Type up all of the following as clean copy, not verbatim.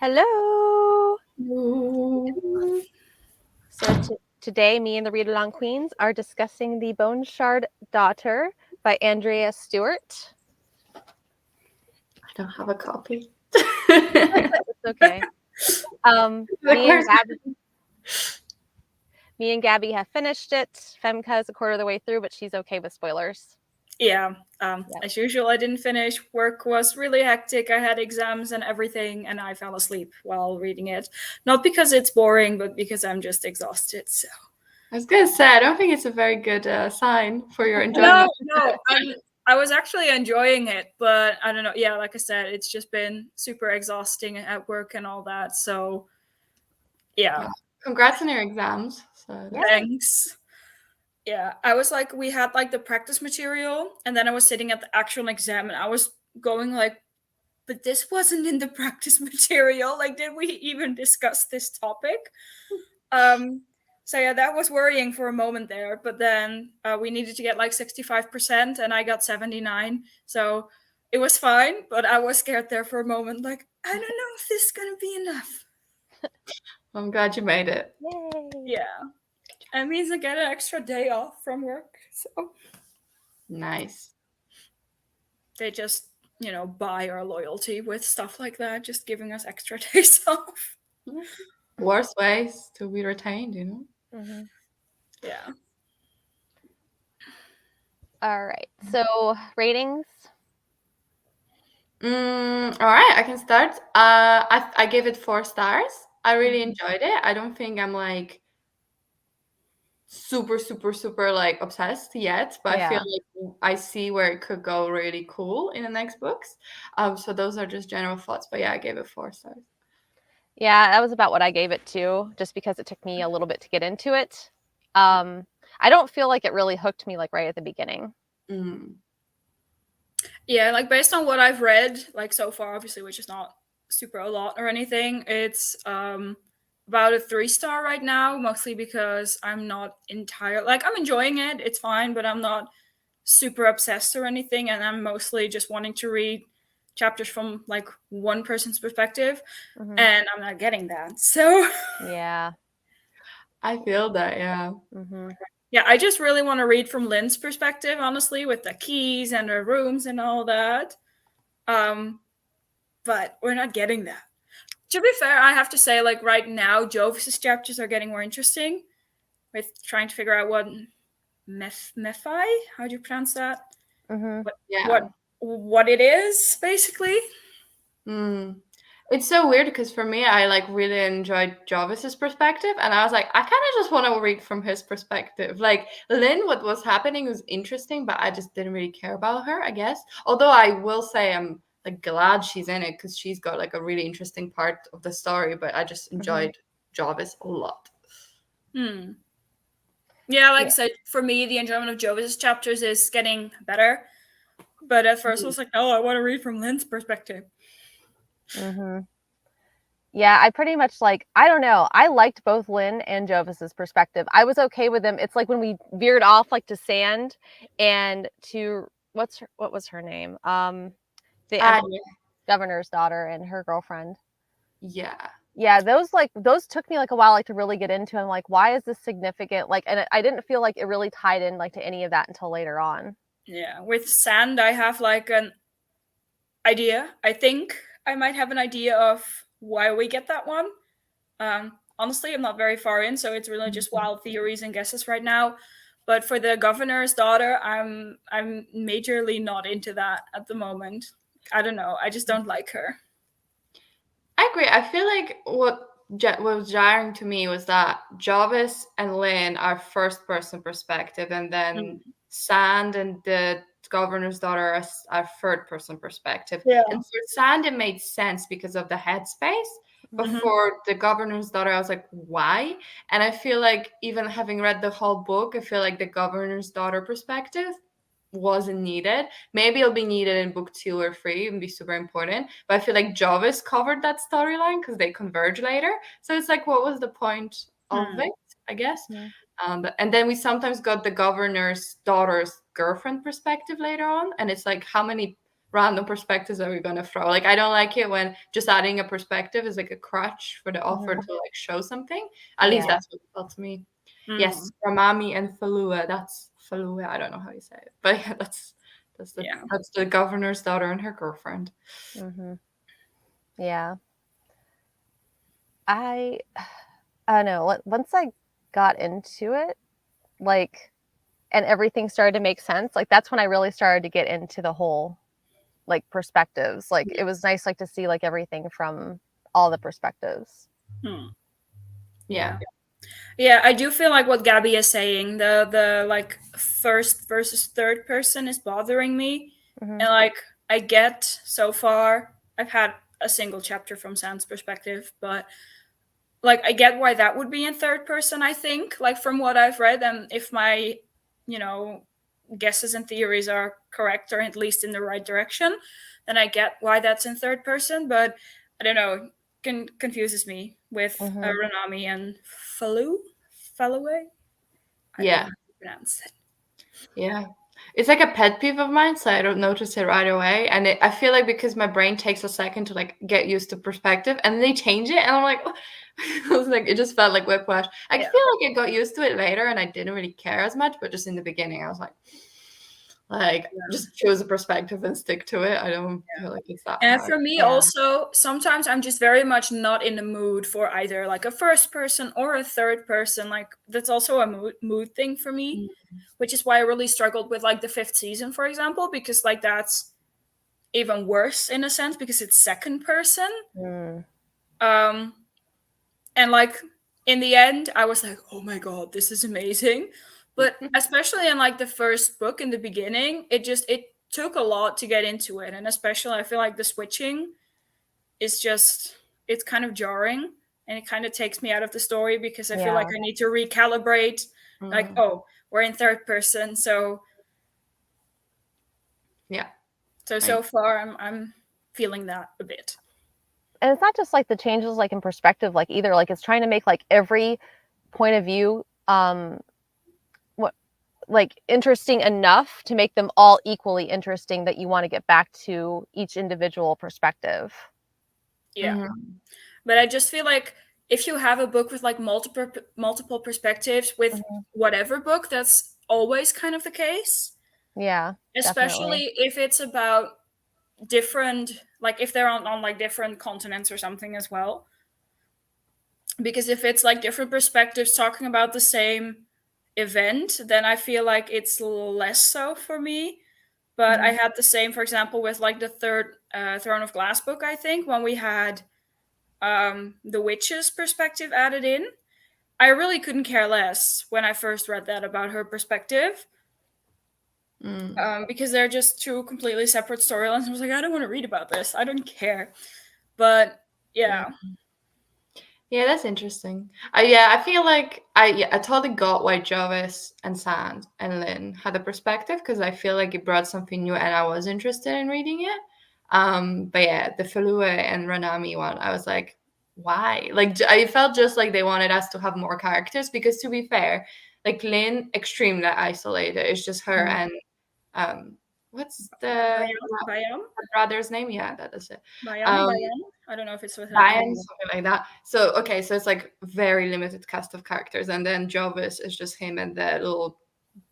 Hello. Ooh. So today, me and the Read Along Queens are discussing The Bone Shard Daughter by Andrea Stewart. I don't have a copy. It's okay. Like, where's Me and Gabby have finished it. Femka is a quarter of the way through, but she's okay with spoilers. Yeah. Yep. As usual, I didn't finish. Work was really hectic. I had exams and everything, and I fell asleep while reading it. Not because it's boring, but because I'm just exhausted. So I was gonna say, I don't think it's a very good sign for your enjoyment. no, I was actually enjoying it, but I don't know. Yeah, like I said, it's just been super exhausting at work and all that. So yeah, Congrats on your exams. So Yeah. thanks. Yeah, I was like, we had like the practice material, and then I was sitting at the actual exam, and I was going like, but this wasn't in the practice material. Like, did we even discuss this topic? So yeah, that was worrying for a moment there. But then we needed to get like 65%, and I got 79. So it was fine, but I was scared there for a moment. Like, I don't know if this is gonna be enough. I'm glad you made it. Yay. Yeah, it means I get an extra day off from work. So Nice. they just, buy our loyalty with stuff like that, just giving us extra days off. Worst ways to be retained, you know? Mhm. Yeah. All right. So ratings. All right, I can start. I gave it 4 stars. I really enjoyed it. I don't think I'm like super like obsessed yet, but I feel Yeah. like I see where it could go really cool in the next books. So those are just general thoughts, but yeah, I gave it 4 stars. Yeah, that was about what I gave it too, just because it took me a little bit to get into it. I don't feel like it really hooked me like right at the beginning. Mm. Yeah, like based on what I've read, like so far, obviously, which is not super a lot or anything, it's about a 3-star right now, mostly because I'm not entire like I'm enjoying it, it's fine, but I'm not super obsessed or anything, and I'm mostly just wanting to read chapters from like one person's perspective, Mhm. and I'm not getting that. So Yeah. I feel that, yeah. Mhm. yeah, I just really want to read from Lynn's perspective, honestly, with the keys and her rooms and all that. But we're not getting that. To be fair, I have to say, like right now, Jovis's chapters are getting more interesting with trying to figure out what Mephi, how do you pronounce that? Mhm. What Yeah. what it is, basically. Mm. It's so weird because for me, I like really enjoyed Jarvis's perspective, and I was like, I kind of just want to read from his perspective. Like Lynn, what was happening was interesting, but I just didn't really care about her, I guess. Although I will say I'm like glad she's in it because she's got like a really interesting part of the story. But I just enjoyed Jarvis a lot. Yeah, like I Yeah. said, for me, the enjoyment of Jovis's chapters is getting better. But at first, I was like, oh, I want to read from Lynn's perspective. Mhm. Yeah, I pretty much like I don't know. I liked both Lynn and Jovis's perspective. I was okay with them. It's like when we veered off like to Sand and to what was her name? The Ah, governor's daughter and her girlfriend. yeah. Yeah, those took me like a while like to really get into. I'm like, why is this significant? Like, and I didn't feel like it really tied in like to any of that until later on. Yeah, with Sand, I have like an idea. I think I might have an idea of why we get that one. Honestly, I'm not very far in, so it's really just wild theories and guesses right now. But for the governor's daughter, I'm majorly not into that at the moment. I don't know. I just don't like her. I agree. I feel like what was jarring to me was that Jarvis and Lynn are first person perspective, and then Sand and the governor's daughter are third person perspective. Yeah. And for Sand, it made sense because of the headspace. But Mhm. for the governor's daughter, I was like, why? And I feel like even having read the whole book, I feel like the governor's daughter perspective wasn't needed. Maybe it'll be needed in book 2 or 3 and be super important. But I feel like Jarvis covered that storyline because they converge later. So it's like, what was the point of it? I guess. And then we sometimes got the governor's daughter's girlfriend perspective later on, and it's like, how many random perspectives that we're gonna throw. Like I don't like it when just adding a perspective is like a crutch for the author to like show something. At least Yeah. that's what it felt to me. Yes, Ramami and Falua. That's Falua. I don't know how you say it, but yeah, that's the governor's daughter and her girlfriend. Yeah. I don't know. Once I got into it, like, and everything started to make sense, like that's when I really started to get into the whole like perspectives. Like it was nice like to see like everything from all the perspectives. Yeah. Yeah, I do feel like what Gabby is saying, the like first versus third person is bothering me. And like I get so far, I've had a single chapter from Sam's perspective, but like I get why that would be in third person, I think, like from what I've read, and if my, you know, guesses and theories are correct or at least in the right direction, then I get why that's in third person. But I don't know, confuses me with Ranami and Falloway. I don't know how to pronounce it. Yeah. It's like a pet peeve of mine, so I don't notice it right away. And I feel like because my brain takes a second to like get used to perspective, and then they change it, and I'm like, oh. I was like, it just felt like whiplash. I feel like I got used to it later, and I didn't really care as much. But just in the beginning, I was like just choose a perspective and stick to it. I don't feel like it's that And hard. for me also, sometimes I'm just very much not in the mood for either like a first person or a third person. Like that's also a mood thing for me, which is why I really struggled with like the 5th season, for example, because like that's even worse in a sense because it's second person. And like in the end, I was like, oh my god, this is amazing. But especially in like the first book in the beginning, it took a lot to get into it. And especially I feel like the switching is just, it's kind of jarring, and it kind of takes me out of the story because I feel like I need to recalibrate, like, oh, we're in third person, so so far I'm feeling that a bit. And it's not just like the changes like in perspective like either, like it's trying to make like every point of view like interesting enough to make them all equally interesting that you want to get back to each individual perspective. But I just feel like if you have a book with like multiple perspectives with whatever book, that's always kind of the case. Yeah, especially if it's about different, like if they're on like different continents or something as well. Because if it's like different perspectives talking about the same event, then I feel like it's less so for me. But I had the same, for example, with like the third Throne of Glass book, I think, when we had the witch's perspective added in. I really couldn't care less when I first read that about her perspective. Because they're just two completely separate storylines. I was like, I don't want to read about this. I don't care. But yeah. Yeah, that's interesting. I feel like I totally got why Jarvis and Sand and Lynn had a perspective because I feel like it brought something new and I was interested in reading it. But yeah, the Falua and Ranami one, I was like, why? Like I felt just like they wanted us to have more characters because to be fair, like Lynn extremely isolated. It's just her and what's the brother's name? Yeah, that is it. Bayan? I don't know if it's with Bayan, something like that. So okay, so it's like very limited cast of characters, and then Jarvis is just him and the little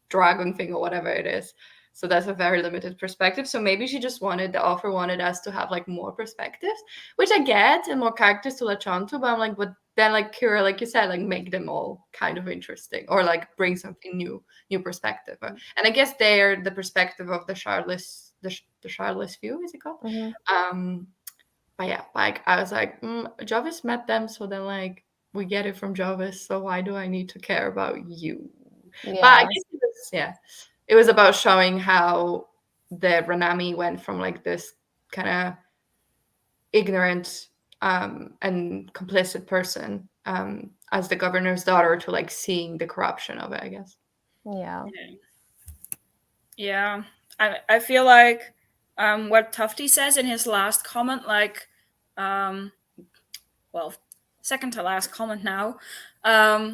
dragon thing or whatever it is. So that's a very limited perspective. So maybe the author wanted us to have like more perspectives, which I get, and more characters to latch onto. But I'm like, but then like Kira, like you said, like make them all kind of interesting or like bring something new perspective. And I guess they're the perspective of the Charlotte's view, is it called? But yeah, like I was like, Jarvis met them, so then like we get it from Jarvis. So why do I need to care about you? Yeah. But I guess it was about showing how the Ranami went from like this kind of ignorant and complicit person as the governor's daughter to like seeing the corruption of it, I guess. Yeah. I feel like what Tufty says in his last comment, like well, second to last comment now,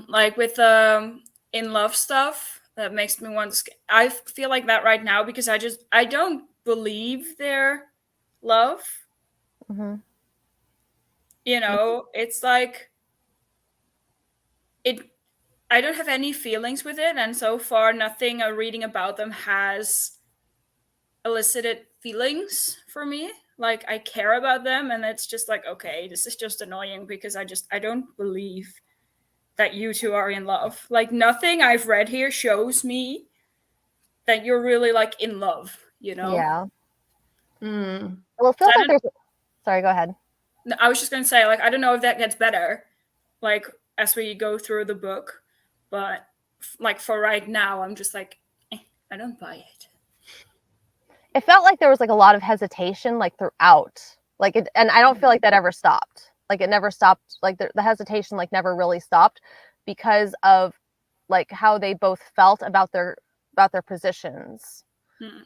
like with in love stuff, that makes me want to I feel like that right now because I don't believe their love. Mm-hmm. You know, it's like it I don't have any feelings with it, and so far nothing reading about them has elicited feelings for me. Like I care about them, and it's just like, okay, this is just annoying because I don't believe that you two are in love. Like nothing I've read here shows me that you're really like in love, you know? Yeah. Mm. Well, it So feels like there's. Sorry, go ahead. I was just gonna say, like, I don't know if that gets better, like as we go through the book, but like for right now, I'm just like, I don't buy it. It felt like there was like a lot of hesitation like throughout. Like it, and I don't feel like that ever stopped. Like it never stopped. Like the hesitation like never really stopped because of like how they both felt about their positions. Hmm.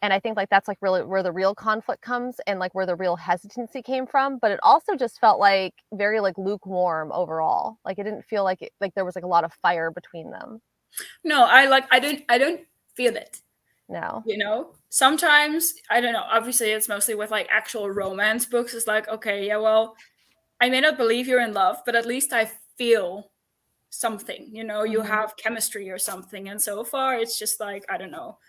And I think like that's like really where the real conflict comes and like where the real hesitancy came from. But it also just felt like very like lukewarm overall. Like it didn't feel like like there was like a lot of fire between them. No, I don't feel it. No. You know, sometimes I don't know. Obviously, it's mostly with like actual romance books. It's like, okay, yeah, well, I may not believe you're in love, but at least I feel something. You know, you Mm-hmm. have chemistry or something. And so far, it's just like, I don't know,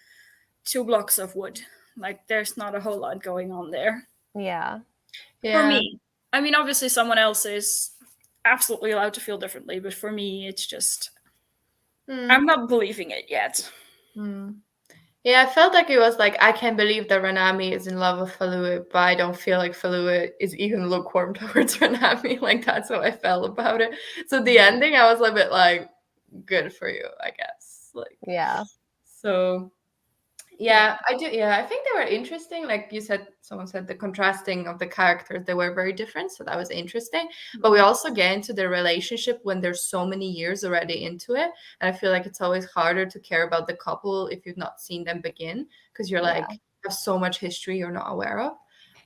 2 blocks of wood. Like there's not a whole lot going on there. Yeah. For Yeah. me. I mean, obviously, someone else is absolutely allowed to feel differently, but for me, it's just, I'm not believing it yet. Mm. Yeah, I felt like it was like, I can't believe that Ranami is in love with Falua, but I don't feel like Falua is even lukewarm towards Ranami. Like, that's how I felt about it. So the ending, I was a bit like, good for you, I guess. Like, Yeah. so yeah, I do. Yeah, I think they were interesting. Like you said, someone said the contrasting of the characters, they were very different. So that was interesting. But we also get into the relationship when there's so many years already into it. And I feel like it's always harder to care about the couple if you've not seen them begin, because you're like, have so much history you're not aware of.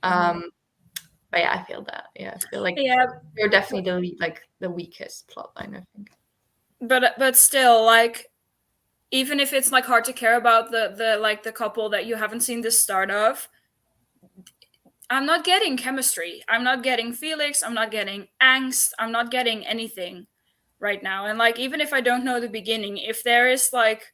But yeah, I feel that. Yeah, I feel like Yeah, they're definitely the weakest plotline, I think. but still, like, even if it's like hard to care about the like the couple that you haven't seen the start of, I'm not getting chemistry. I'm not getting Felix. I'm not getting angst. I'm not getting anything right now. And like, even if I don't know the beginning, if there is like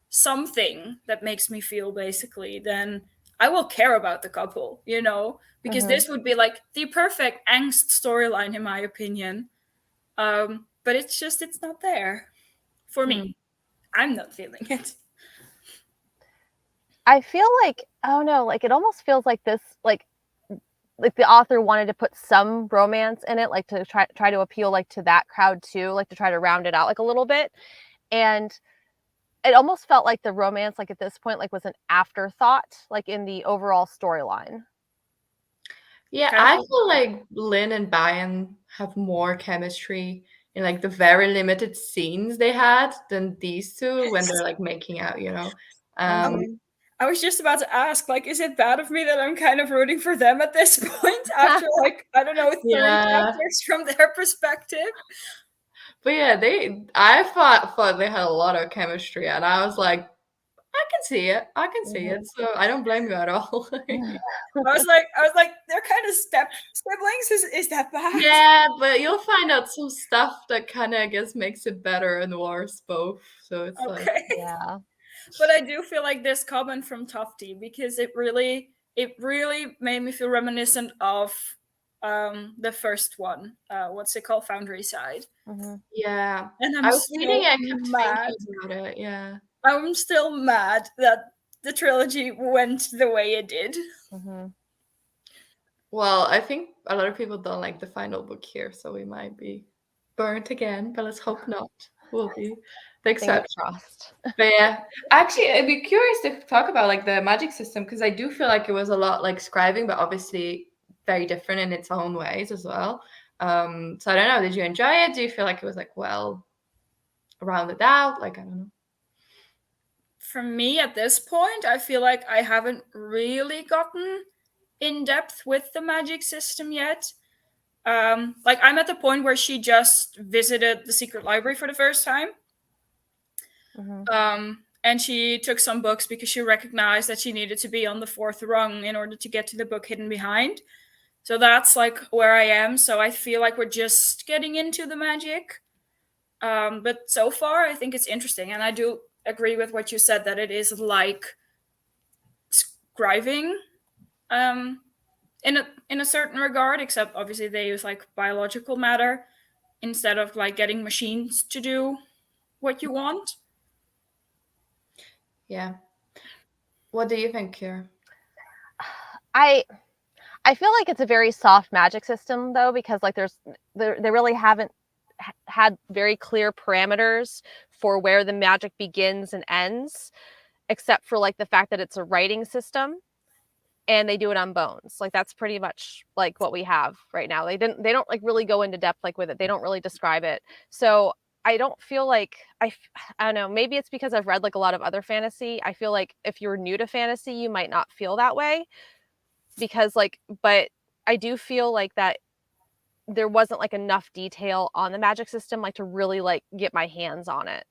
something that makes me feel basically, then I will care about the couple, you know, because this would be like the perfect angst storyline in my opinion. But it's just, it's not there for me. I'm not feeling it. I feel like, oh no, like it almost feels like this, like the author wanted to put some romance in it, like to try to appeal like to that crowd too, like to try to round it out like a little bit. And it almost felt like the romance, like at this point, like was an afterthought, like in the overall storyline. Yeah, Okay. I feel like Lynn and Bayan have more chemistry in like the very limited scenes they had than these two when they're like making out, you know. I was just about to ask, like, is it bad of me that I'm kind of rooting for them at this point after, like, I don't know, 30 Yeah. chapters from their perspective? But yeah, I thought they had a lot of chemistry, and I was like, I can see it. I can see it. So I don't blame you at all. I was like, they're kind of siblings. Is that bad? Yeah, but you'll find out some stuff that kind of, I guess, makes it better and worse both. So it's like, Okay. Yeah. But I do feel like this comment from Tufty, because it really made me feel reminiscent of the first one. What's it called? Foundry Side. yeah. And I was reading it, I kept mad. thinking about it. Yeah. I'm still mad that the trilogy went the way it did. Well, I think a lot of people don't like the final book here, so we might be burnt again, but let's hope not. We'll be the exception. Crossed. But yeah, actually, I'd be curious to talk about like the magic system, because I do feel like it was a lot like scribing, but obviously very different in its own ways as well. So I don't know. Did you enjoy it? Do you feel like it was like well rounded out? Like, I don't know. For me, at this point, I feel like I haven't really gotten in depth with the magic system yet. Like, I'm at the point where she just visited the secret library for the first time. and she took some books because she recognized that she needed to be on the 4th rung in order to get to the book hidden behind. So that's like where I am. So I feel like we're just getting into the magic. But so far, I think it's interesting. And I do agree with what you said, that it is like scribing in a certain regard, except obviously they use like biological matter instead of like getting machines to do what you want. Yeah. What do you think, Kira? I feel like it's a very soft magic system though, because like they really haven't had very clear parameters for where the magic begins and ends, except for like the fact that it's a writing system and they do it on bones. Like that's pretty much like what we have right now. They don't like really go into depth like with it. They don't really describe it. So I don't feel like I don't know, maybe it's because I've read like a lot of other fantasy. I feel like if you're new to fantasy, you might not feel that way, because like, but I do feel like that there wasn't like enough detail on the magic system like to really like get my hands on it.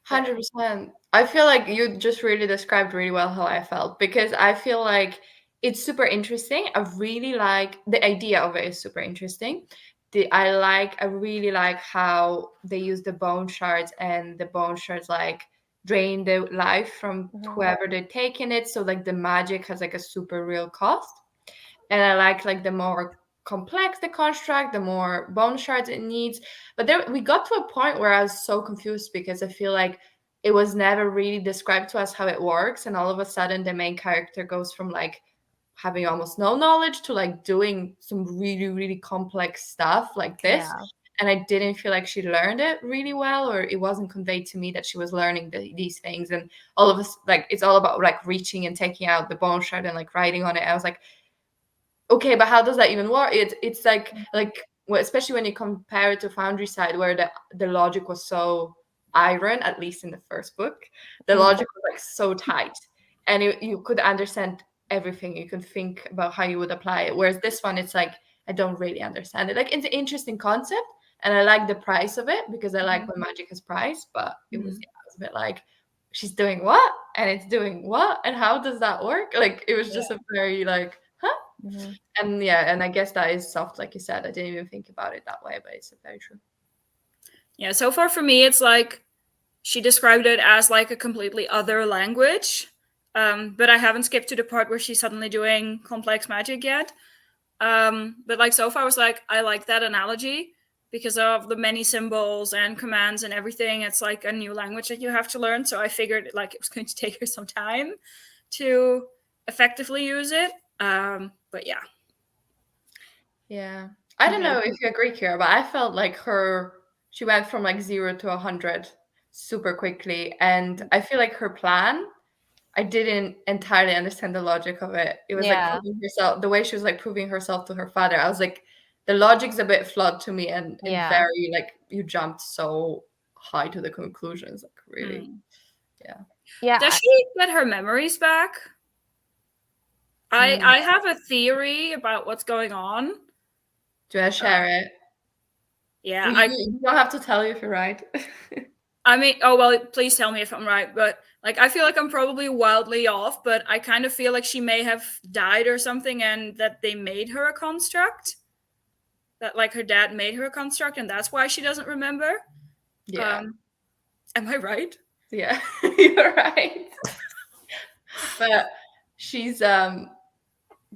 100%. I feel like you just really described really well how I felt, because I feel like it's super interesting. I really like the idea of it is super interesting. I really like how they use the bone shards, and the bone shards like drain the life from whoever they're taking it. So like the magic has like a super real cost. And I like the more complex the construct, the more bone shards it needs. But there we got to a point where I was so confused, because I feel like it was never really described to us how it works, and all of a sudden the main character goes from like having almost no knowledge to like doing some really, really complex stuff like this. Yeah. And I didn't feel like she learned it really well, or it wasn't conveyed to me that she was learning these things. And all of us, like, it's all about like reaching and taking out the bone shard and like writing on it. I was like, okay, but how does that even work? It's like well, especially when you compare it to Foundry Side, where the logic was so iron, at least in the first book, the logic was like so tight, and you could understand everything. You could think about how you would apply it. Whereas this one, it's like I don't really understand it. Like, it's an interesting concept, and I like the price of it, because I like when magic has price. But it was a bit like, she's doing what, and it's doing what, and how does that work? Like, it was just a very like, huh? And yeah, and I guess that is soft, like you said. I didn't even think about it that way, but it's very true. Yeah, so far for me, it's like she described it as like a completely other language, but I haven't skipped to the part where she's suddenly doing complex magic yet. But like so far, I was like, I like that analogy because of the many symbols and commands and everything. It's like a new language that you have to learn. So I figured like it was going to take her some time to effectively use it. But yeah. Yeah. I don't know if you agree, Kira, but I felt like she went from like 0 to 100 super quickly. And I feel like her plan, I didn't entirely understand the logic of it. It was like proving herself, the way she was like proving herself to her father. I was like, the logic's a bit flawed to me, and very like, you jumped so high to the conclusions, like really. Yeah. Does she get her memories back? I have a theory about what's going on. Do you want to share it? Yeah. You don't have to tell you if you're right. I mean, oh, well, please tell me if I'm right. But like, I feel like I'm probably wildly off, but I kind of feel like she may have died or something, and that they made her a construct. That like her dad made her a construct, and that's why she doesn't remember. Yeah. Am I right? Yeah, you're right. But she's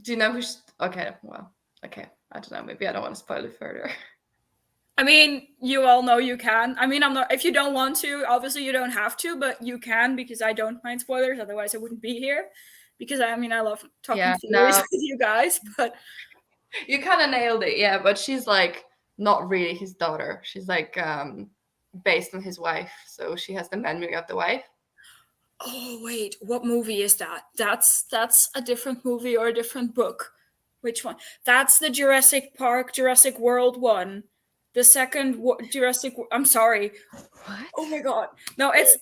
do you know who okay, well, okay. I don't know, maybe I don't want to spoil it further. I mean, you all know you can. I mean, I'm not, if you don't want to, obviously you don't have to, but you can, because I don't mind spoilers. Otherwise I wouldn't be here, because I mean, I love talking theories with you guys, but you kind of nailed it. Yeah, but she's like not really his daughter. She's like based on his wife, so she has the memory of the wife. Oh wait, what movie is that? That's a different movie or a different book. Which one? That's the Jurassic Park, Jurassic World one. The second Jurassic. I'm sorry. What? Oh my god. No, it's.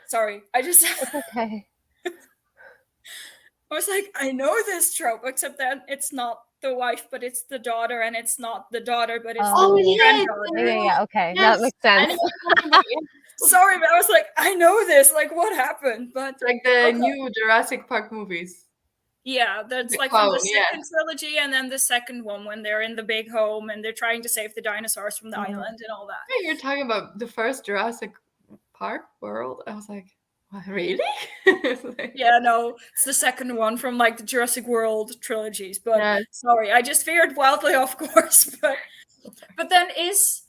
Sorry, I just. It's okay. I was like, I know this trope, except that it's not the wife, but it's the daughter, and it's not the daughter, but it's the granddaughter. Yeah, okay. Yes. That makes sense. Sorry, but I was like, I know this. Like, what happened? But It's like the okay. new Jurassic Park movies. Yeah, that's The like from the clone, yeah. second trilogy, and then the second one when they're in the big home and they're trying to save the dinosaurs from the island and all that. Hey, you're talking about the first Jurassic Park world? I was like, what, really? It's like, Yeah, no, it's the second one from like the Jurassic World trilogies. But yeah. sorry, I just veered wildly off course. But then is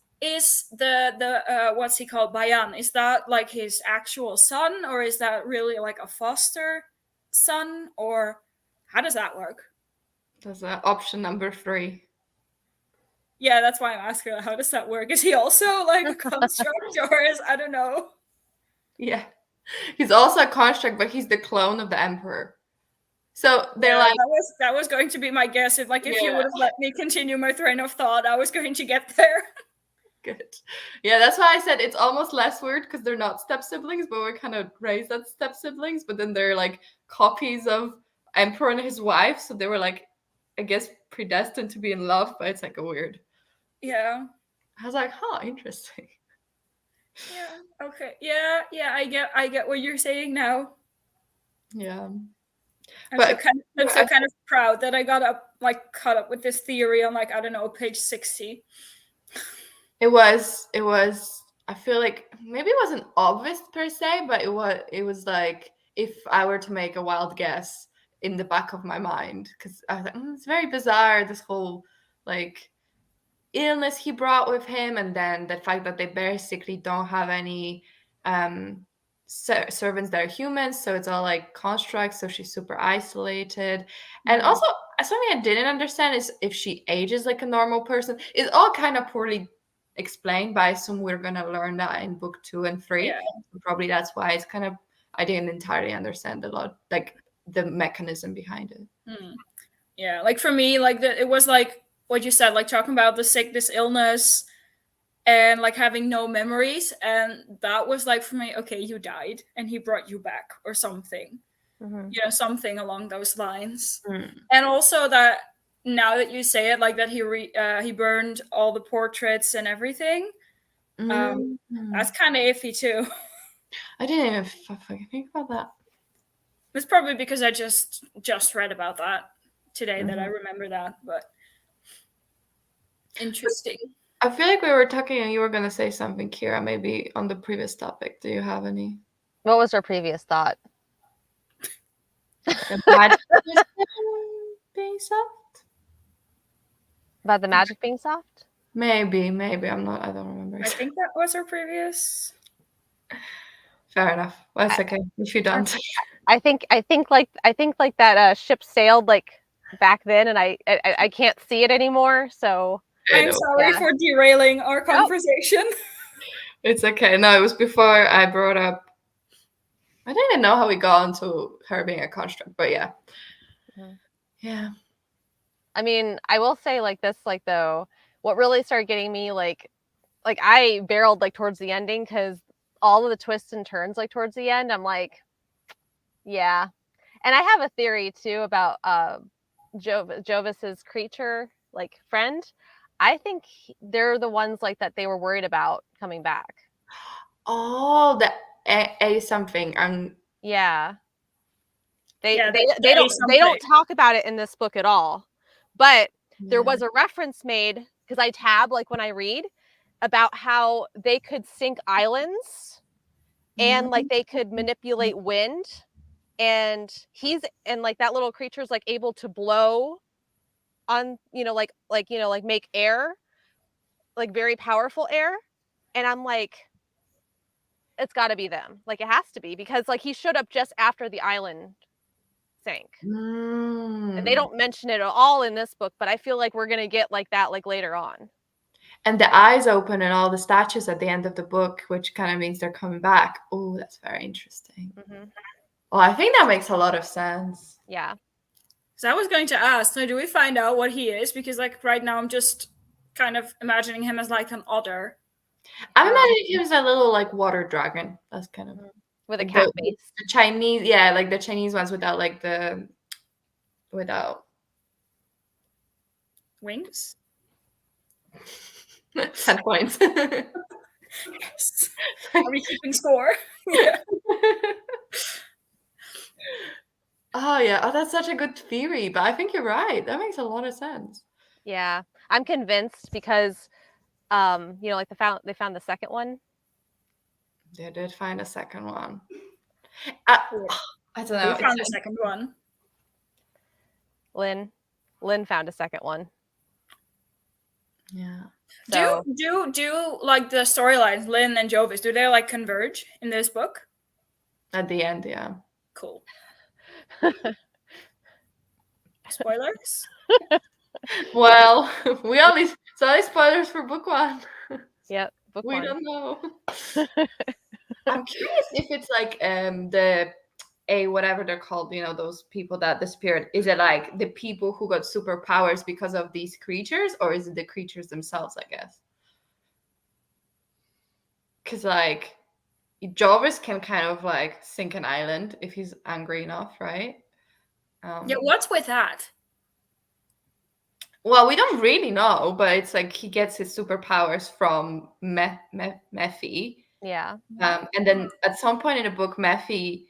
the what's he called, Bayan? Is that like his actual son, or is that really like a foster son, or how does that work? That's option number 3. Yeah, that's why I'm asking. How does that work? Is he also like a construct, or is I don't know? Yeah. He's also a construct, but he's the clone of the Emperor. So they're Yeah, like, that was going to be my guess. If you yeah, would have let me continue my train of thought, I was going to get there. good. Yeah, that's why I said it's almost less weird because they're not step siblings, but we're kind of raised as step siblings. But then they're like copies of Emperor and his wife. So they were like, I guess, predestined to be in love, but it's like a weird. Yeah. I was like, huh, interesting. Yeah. Okay. Yeah. Yeah. I get what you're saying now. Yeah. I'm But so kind of proud that I got caught up with this theory on I don't know, page 60. it was I feel like maybe it wasn't obvious per se, but it was like if I were to make a wild guess in the back of my mind, because I was like, it's very bizarre, this whole like illness he brought with him, and then the fact that they basically don't have any servants that are humans, so it's all like constructs, so she's super isolated. And also something I didn't understand is if she ages like a normal person. It's all kind of poorly explained, but I assume we're gonna learn that in book 2 and 3. Yeah. So probably that's why it's kind of, I didn't entirely understand a lot, like the mechanism behind it. Yeah. Like for me, it was like what you said, like talking about the sickness, illness, and like having no memories, and that was like for me, okay, you died and he brought you back or something. Something along those lines. And also that now that you say it, like that he burned all the portraits and everything. That's kind of iffy too. I didn't even fucking think about that. It's probably because I just read about that today that I remember that, but interesting. I feel like we were talking and you were going to say something, Kira, maybe on the previous topic. Do you have any? What was our previous thought? The magic being soft? About the magic being soft? Maybe. I don't remember. I think that was our previous. Fair enough. Well, that's okay if you don't. I think like that ship sailed like back then, and I can't see it anymore. So I'm sorry for derailing our conversation. It's okay. No, it was before I brought up. I didn't know how we got into her being a construct, but yeah. Yeah. I mean, I will say like this, like though, what really started getting me like I barreled like towards the ending because all of the twists and turns like towards the end, I'm like, yeah. And I have a theory too about Jovis's creature like friend. I think they're the ones like that they were worried about coming back. Oh, the a something. Yeah. They they don't talk about it in this book at all. But there was a reference made, because I tab like when I read, about how they could sink islands and like they could manipulate wind, and like that little creature's like able to blow on, like make air, like very powerful air. And I'm like, it's got to be them. Like it has to be, because like he showed up just after the island sank. And they don't mention it at all in this book, but I feel like we're gonna get like that like later on. And the eyes open and all the statues at the end of the book, which kind of means they're coming back. Oh, that's very interesting. Well, I think that makes a lot of sense. Yeah. So I was going to ask, so do we find out what he is? Because like right now I'm just kind of imagining him as like an otter. I'm imagining him as a little like water dragon. That's kind of with a cat face. The Chinese, yeah, like the Chinese ones without wings. 10 points. Yes. Are we keeping score? Yeah. Oh yeah, oh that's such a good theory, but I think you're right. That makes a lot of sense. Yeah, I'm convinced because, you know, like they found the second one. They did find a second one. I, I don't know. Who found the second one? Lynn found a second one. Yeah. So Do like the storylines, Lynn and Jovis, do they like converge in this book? At the end, yeah. Cool. Spoilers? Well, we only saw spoilers for book one. yep, book We one. don't know. I'm curious if it's like whatever they're called, you know, those people that disappeared. Is it like the people who got superpowers because of these creatures, or is it the creatures themselves, I guess? Because like Jarvis can kind of like sink an island if he's angry enough, right? Yeah, what's with that? Well, we don't really know, but it's like he gets his superpowers from Mephi. Yeah. And then at some point in the book, Mephi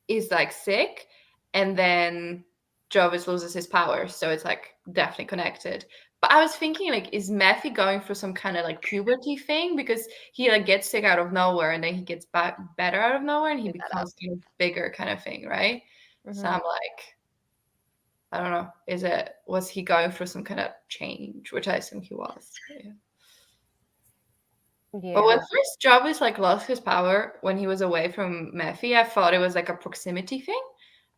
is like sick, and then Jarvis loses his powers. So it's like definitely connected. But I was thinking, like, is Mephi going through some kind of like puberty thing? Because he like gets sick out of nowhere, and then he gets better out of nowhere, and he becomes kind of bigger kind of thing, right? Mm-hmm. So I'm like, I don't know. Was he going through some kind of change? Which I assume he was. Yeah. Yeah. But when first Jarvis like lost his power when he was away from Mephi, I thought it was like a proximity thing.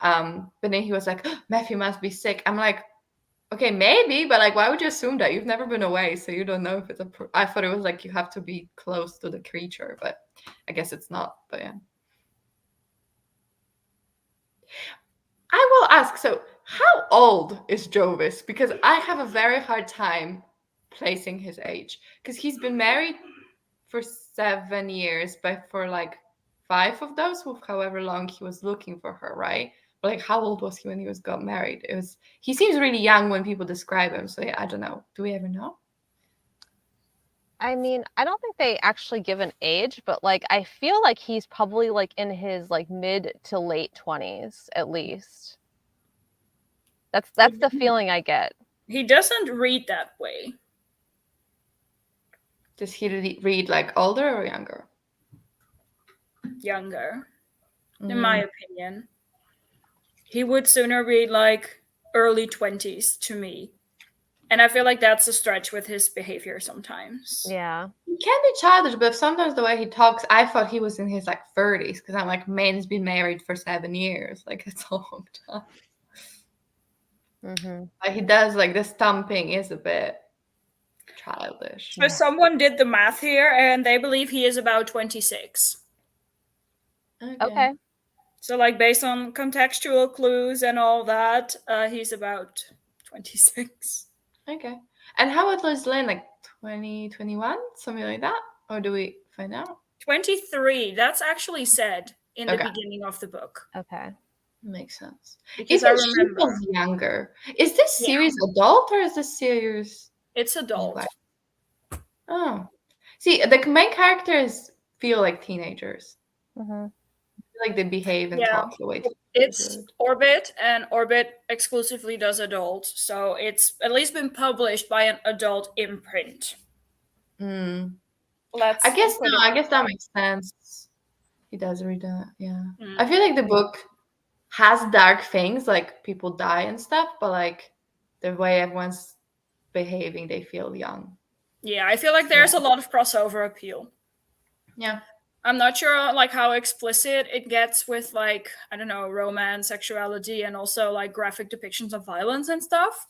But then he was like, oh, Mephi must be sick. I'm like, okay, maybe, but like, why would you assume that? You've never been away, so you don't know if it's I thought it was like you have to be close to the creature, but I guess it's not. But yeah. I will ask, so how old is Jovis? Because I have a very hard time placing his age. Because he's been married for 7 years, but for like 5 of those, with however long he was looking for her, right? But like, how old was he when he got married? He seems really young when people describe him. So yeah, I don't know. Do we ever know? I mean, I don't think they actually give an age, but like I feel like he's probably like in his like mid to late 20s at least. That's the feeling I get. He doesn't read that way. Does he read like older or younger? Younger, in my opinion. He would sooner read like early 20s to me. And I feel like that's a stretch with his behavior sometimes. Yeah. He can be childish, but sometimes the way he talks, I thought he was in his like 30s, because I'm like, man's been married for 7 years. Like, it's a long time. Mm-hmm. But he does like the stomping is a bit childish. So someone did the math here, and they believe he is about 26. Okay. So like based on contextual clues and all that, he's about 26. Okay. And how old was Lynn? Like 20, 21? Something like that? Or do we find out? 23. That's actually said in the beginning of the book. Okay. Makes sense. Because Even I remember. she was younger. Is this series adult or is this series? It's adult. Oh. See, the main characters feel like teenagers. Mm-hmm. Like they behave and talk the way it's Orbit, and Orbit exclusively does adult, so it's at least been published by an adult imprint. I guess that makes sense. He does read that, yeah. I feel like the book has dark things, like people die and stuff, but like the way everyone's behaving, they feel young. Yeah, I feel like there's a lot of crossover appeal. Yeah. I'm not sure like how explicit it gets with like, I don't know, romance, sexuality, and also like graphic depictions of violence and stuff.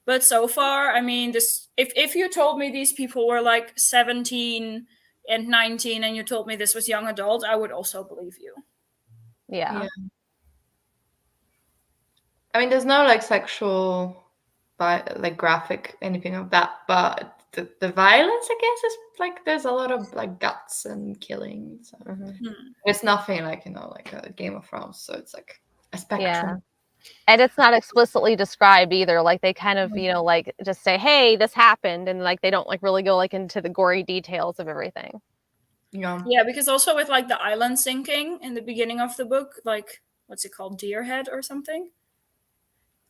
But so far, I mean, this if you told me these people were like 17 and 19 and you told me this was young adult, I would also believe you. Yeah. I mean, there's no like sexual, like graphic anything of that, but the violence, I guess, is like there's a lot of like guts and killing. So it's nothing like, you know, like a Game of Thrones. So it's like a spectrum. Yeah. And it's not explicitly described either. Like they kind of, you know, like just say, hey, this happened. And like they don't like really go like into the gory details of everything. Yeah, because also with like the island sinking in the beginning of the book, like what's it called, Deerhead or something?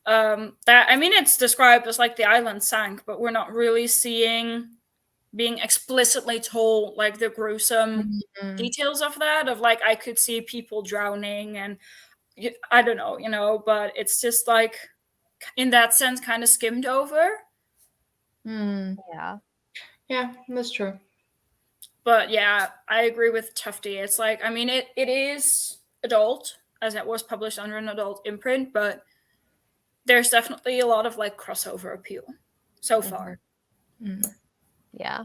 That, I mean, it's described as like the island sank, but we're not really seeing being explicitly told like the gruesome details of that. Of like, I could see people drowning, and I don't know, but it's just like in that sense kind of skimmed over. Yeah. Yeah, that's true. But yeah, I agree with Tufty. It's like, I mean, it is adult, as it was published under an adult imprint, but there's definitely a lot of like crossover appeal so far. Yeah.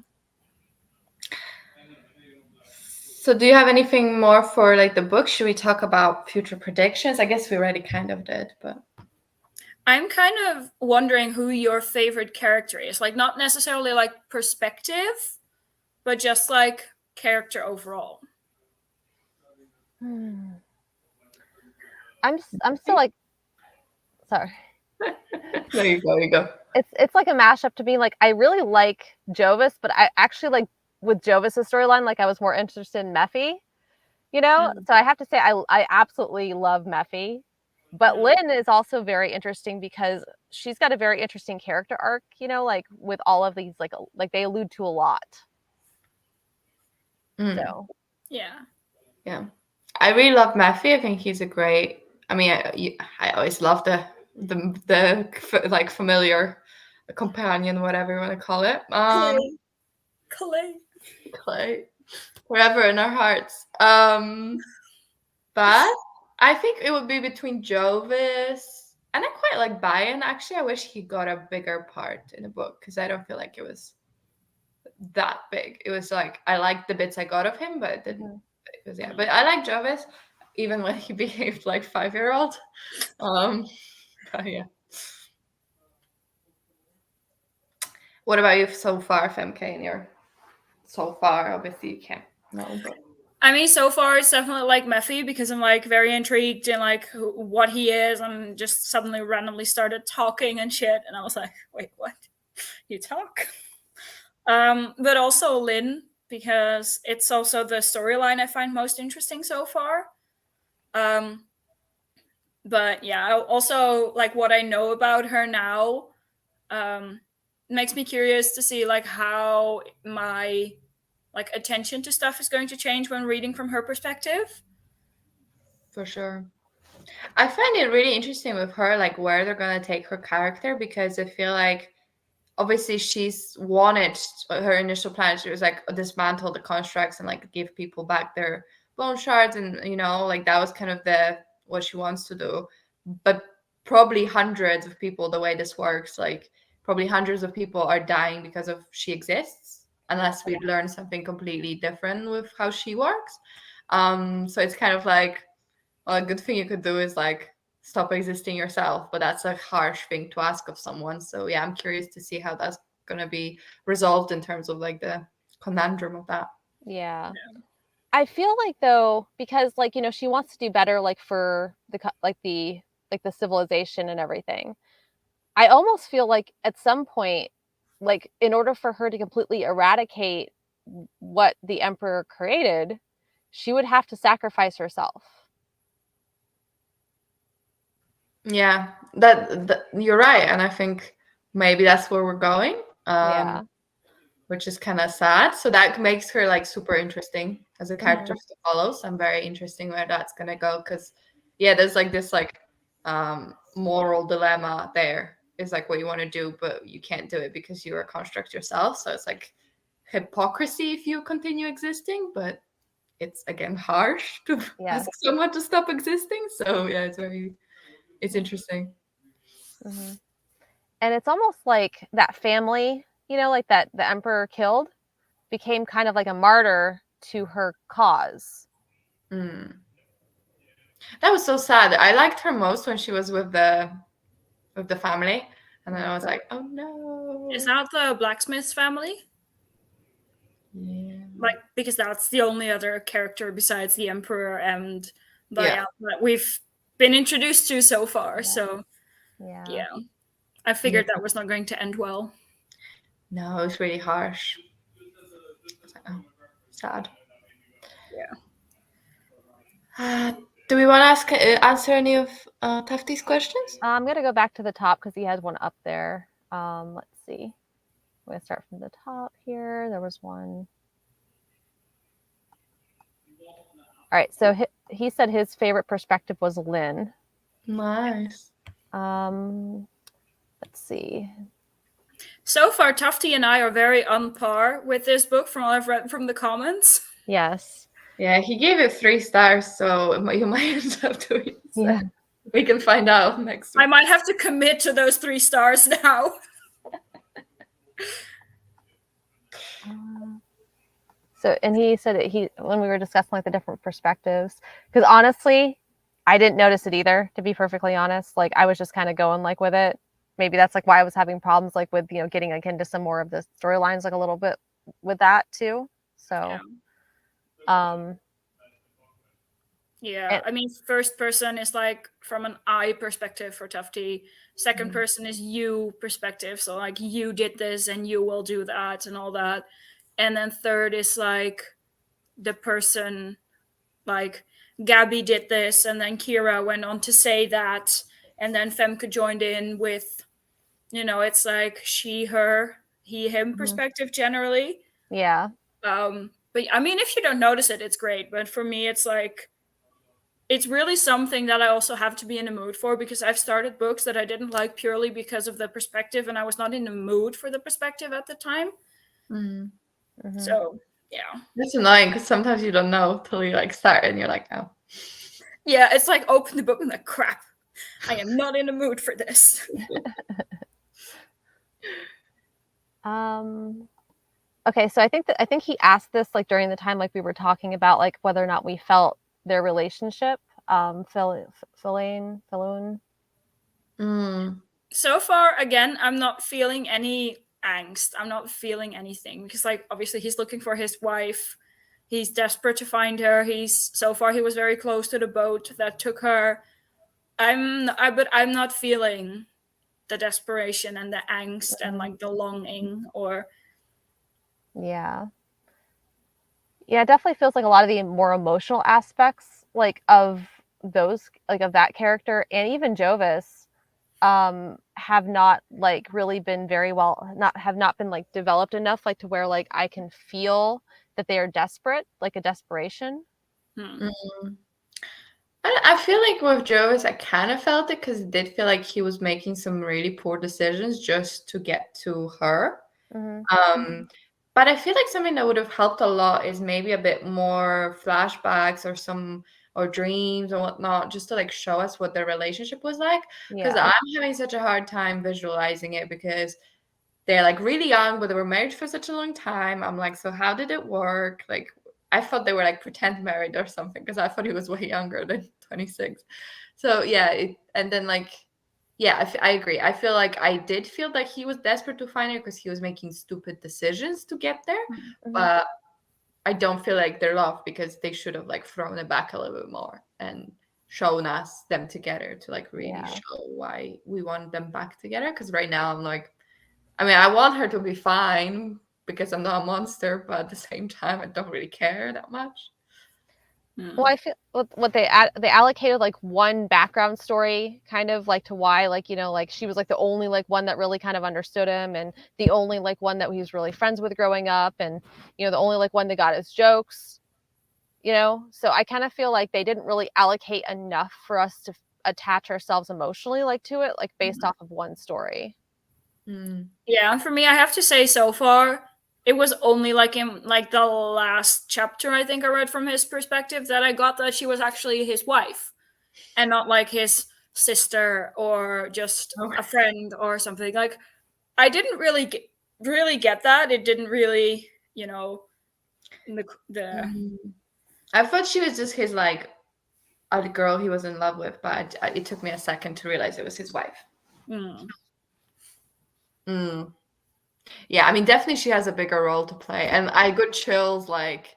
So do you have anything more for like the book? Should we talk about future predictions? I guess we already kind of did, but I'm kind of wondering who your favorite character is. Like, not necessarily like perspective, but just like character overall. I'm still like, sorry. there you go, you go. It's like a mashup to me. Like, I really like Jovis, but I actually like with Jovis's storyline, like I was more interested in Mephi, So I have to say I absolutely love Mephi. But Lynn is also very interesting because she's got a very interesting character arc, like with all of these, like they allude to a lot. So yeah, I really love Matthew. I think he's a great. I mean, I always love the like familiar companion, whatever you want to call it. Clay, forever in our hearts. But I think it would be between Jovis and I quite like Bayan. Actually, I wish he got a bigger part in the book because I don't feel like it was that big. It was like I liked the bits I got of him, but it didn't. It was, yeah, but I like Jovis, even when he behaved like 5-year-old. But yeah. What about you so far, FMK? And your so far, obviously you can't know, but I mean, so far it's definitely like Mephi because I'm like very intrigued in like what he is, and just suddenly randomly started talking and shit, and I was like, wait, what? You talk? But also Lynn, because it's also the storyline I find most interesting so far. But yeah, also like what I know about her now makes me curious to see like how my like attention to stuff is going to change when reading from her perspective. for sure. I find it really interesting with her, like where they're gonna take her character, because I feel like obviously she's wanted her initial plan. She was like dismantle the constructs and like give people back their bone shards, and like that was kind of the what she wants to do. But probably hundreds of people, the way this works, like probably hundreds of people are dying because of she exists, unless we learn something completely different with how she works. So it's kind of like, well, a good thing you could do is like stop existing yourself, but that's a harsh thing to ask of someone. So yeah, I'm curious to see how that's going to be resolved in terms of like the conundrum of that. yeah. I feel like though, because like she wants to do better, like for the civilization and everything. I almost feel like at some point, like in order for her to completely eradicate what the emperor created, she would have to sacrifice herself. Yeah, that you're right, and I think maybe that's where we're going. Yeah. Which is kind of sad. So that makes her like super interesting as a character to follow. So I'm very interested where that's gonna go, because yeah, there's like this like moral dilemma there. Is like what you want to do, but you can't do it because you're a construct yourself. So it's like hypocrisy if you continue existing, but it's again harsh to ask someone to stop existing. So yeah, it's interesting. And it's almost like that family, like that the emperor killed, became kind of like a martyr to her cause. That was so sad. I liked her most when she was with the family, and then I was like, oh no. Is that the blacksmith's family? Yeah. Like, because that's the only other character besides the emperor and Bayan that we've been introduced to so far. So yeah, I figured that was not going to end well. No, it was really harsh. I was like, oh, sad. Do we want to answer any of Tafty's questions? I'm gonna go back to the top because he has one up there. Let's see. I'm gonna start from the top here. There was one. All right, so he said his favorite perspective was Lynn. Nice. Let's see. So far, Tufty and I are very on par with this book from what I've read from the comments. Yes. Yeah, he gave it 3 stars, so you might end up doing it. Yeah. We can find out next week. I might have to commit to those 3 stars now. So, and he said that when we were discussing like the different perspectives, because honestly, I didn't notice it either, to be perfectly honest. Like I was just kind of going like with it. Maybe that's like why I was having problems like with, getting like into some more of the storylines, like a little bit with that too. So, yeah. I mean, first person is like from an I perspective for Tufty. Second person is you perspective. So like you did this and you will do that and all that. And then third is like the person, like Gabby did this and then Kira went on to say that. And then Femke joined in with, it's like she, her, he, him perspective generally. Yeah. But I mean, if you don't notice it, it's great. But for me, it's like, it's really something that I also have to be in the mood for, because I've started books that I didn't like purely because of the perspective, and I was not in the mood for the perspective at the time. So, yeah. It's annoying because sometimes you don't know till you like start and you're like, oh. Yeah, it's like open the book and like, crap, I am not in the mood for this. Okay, so I think he asked this like during the time like we were talking about like whether or not we felt their relationship. Philoon. So far, again, I'm not feeling any angst. I'm not feeling anything because, like, obviously he's looking for his wife. He's desperate to find her. So far he was very close to the boat that took her. But I'm not feeling the desperation and the angst and like the longing or. Yeah, it definitely feels like a lot of the more emotional aspects like of those like of that character and even Jovis have not like really been very well have not been like developed enough like to where like I can feel that they are desperate, like a desperation. I feel like with Jovis, I kind of felt it because it did feel like he was making some really poor decisions just to get to her. But I feel like something that would have helped a lot is maybe a bit more flashbacks or dreams or whatnot, just to like show us what their relationship was like. Because I'm having such a hard time visualizing it because they're like really young, but they were married for such a long time. I'm like, so how did it work? Like, I thought they were like pretend married or something because I thought he was way younger than 26. So yeah, and then like, yeah, I agree. I feel like I did feel like he was desperate to find her because he was making stupid decisions to get there. But I don't feel like they're loved because they should have like thrown it back a little bit more and shown us them together to like really show why we want them back together. Because right now I'm like, I mean, I want her to be fine because I'm not a monster, but at the same time, I don't really care that much. Well, I feel what they allocated like one background story kind of like to why like like she was like the only like one that really kind of understood him and the only like one that he was really friends with growing up and the only like one that got his jokes, so I kind of feel like they didn't really allocate enough for us to attach ourselves emotionally like to it like based off of one story. Yeah, and for me, I have to say so far it was only like in like the last chapter I think I read from his perspective that I got that she was actually his wife and not like his sister or just a friend or something. Like I didn't really get that. It didn't really, I thought she was just his like a girl he was in love with, but it took me a second to realize it was his wife. Yeah, I mean, definitely she has a bigger role to play. And I got chills, like,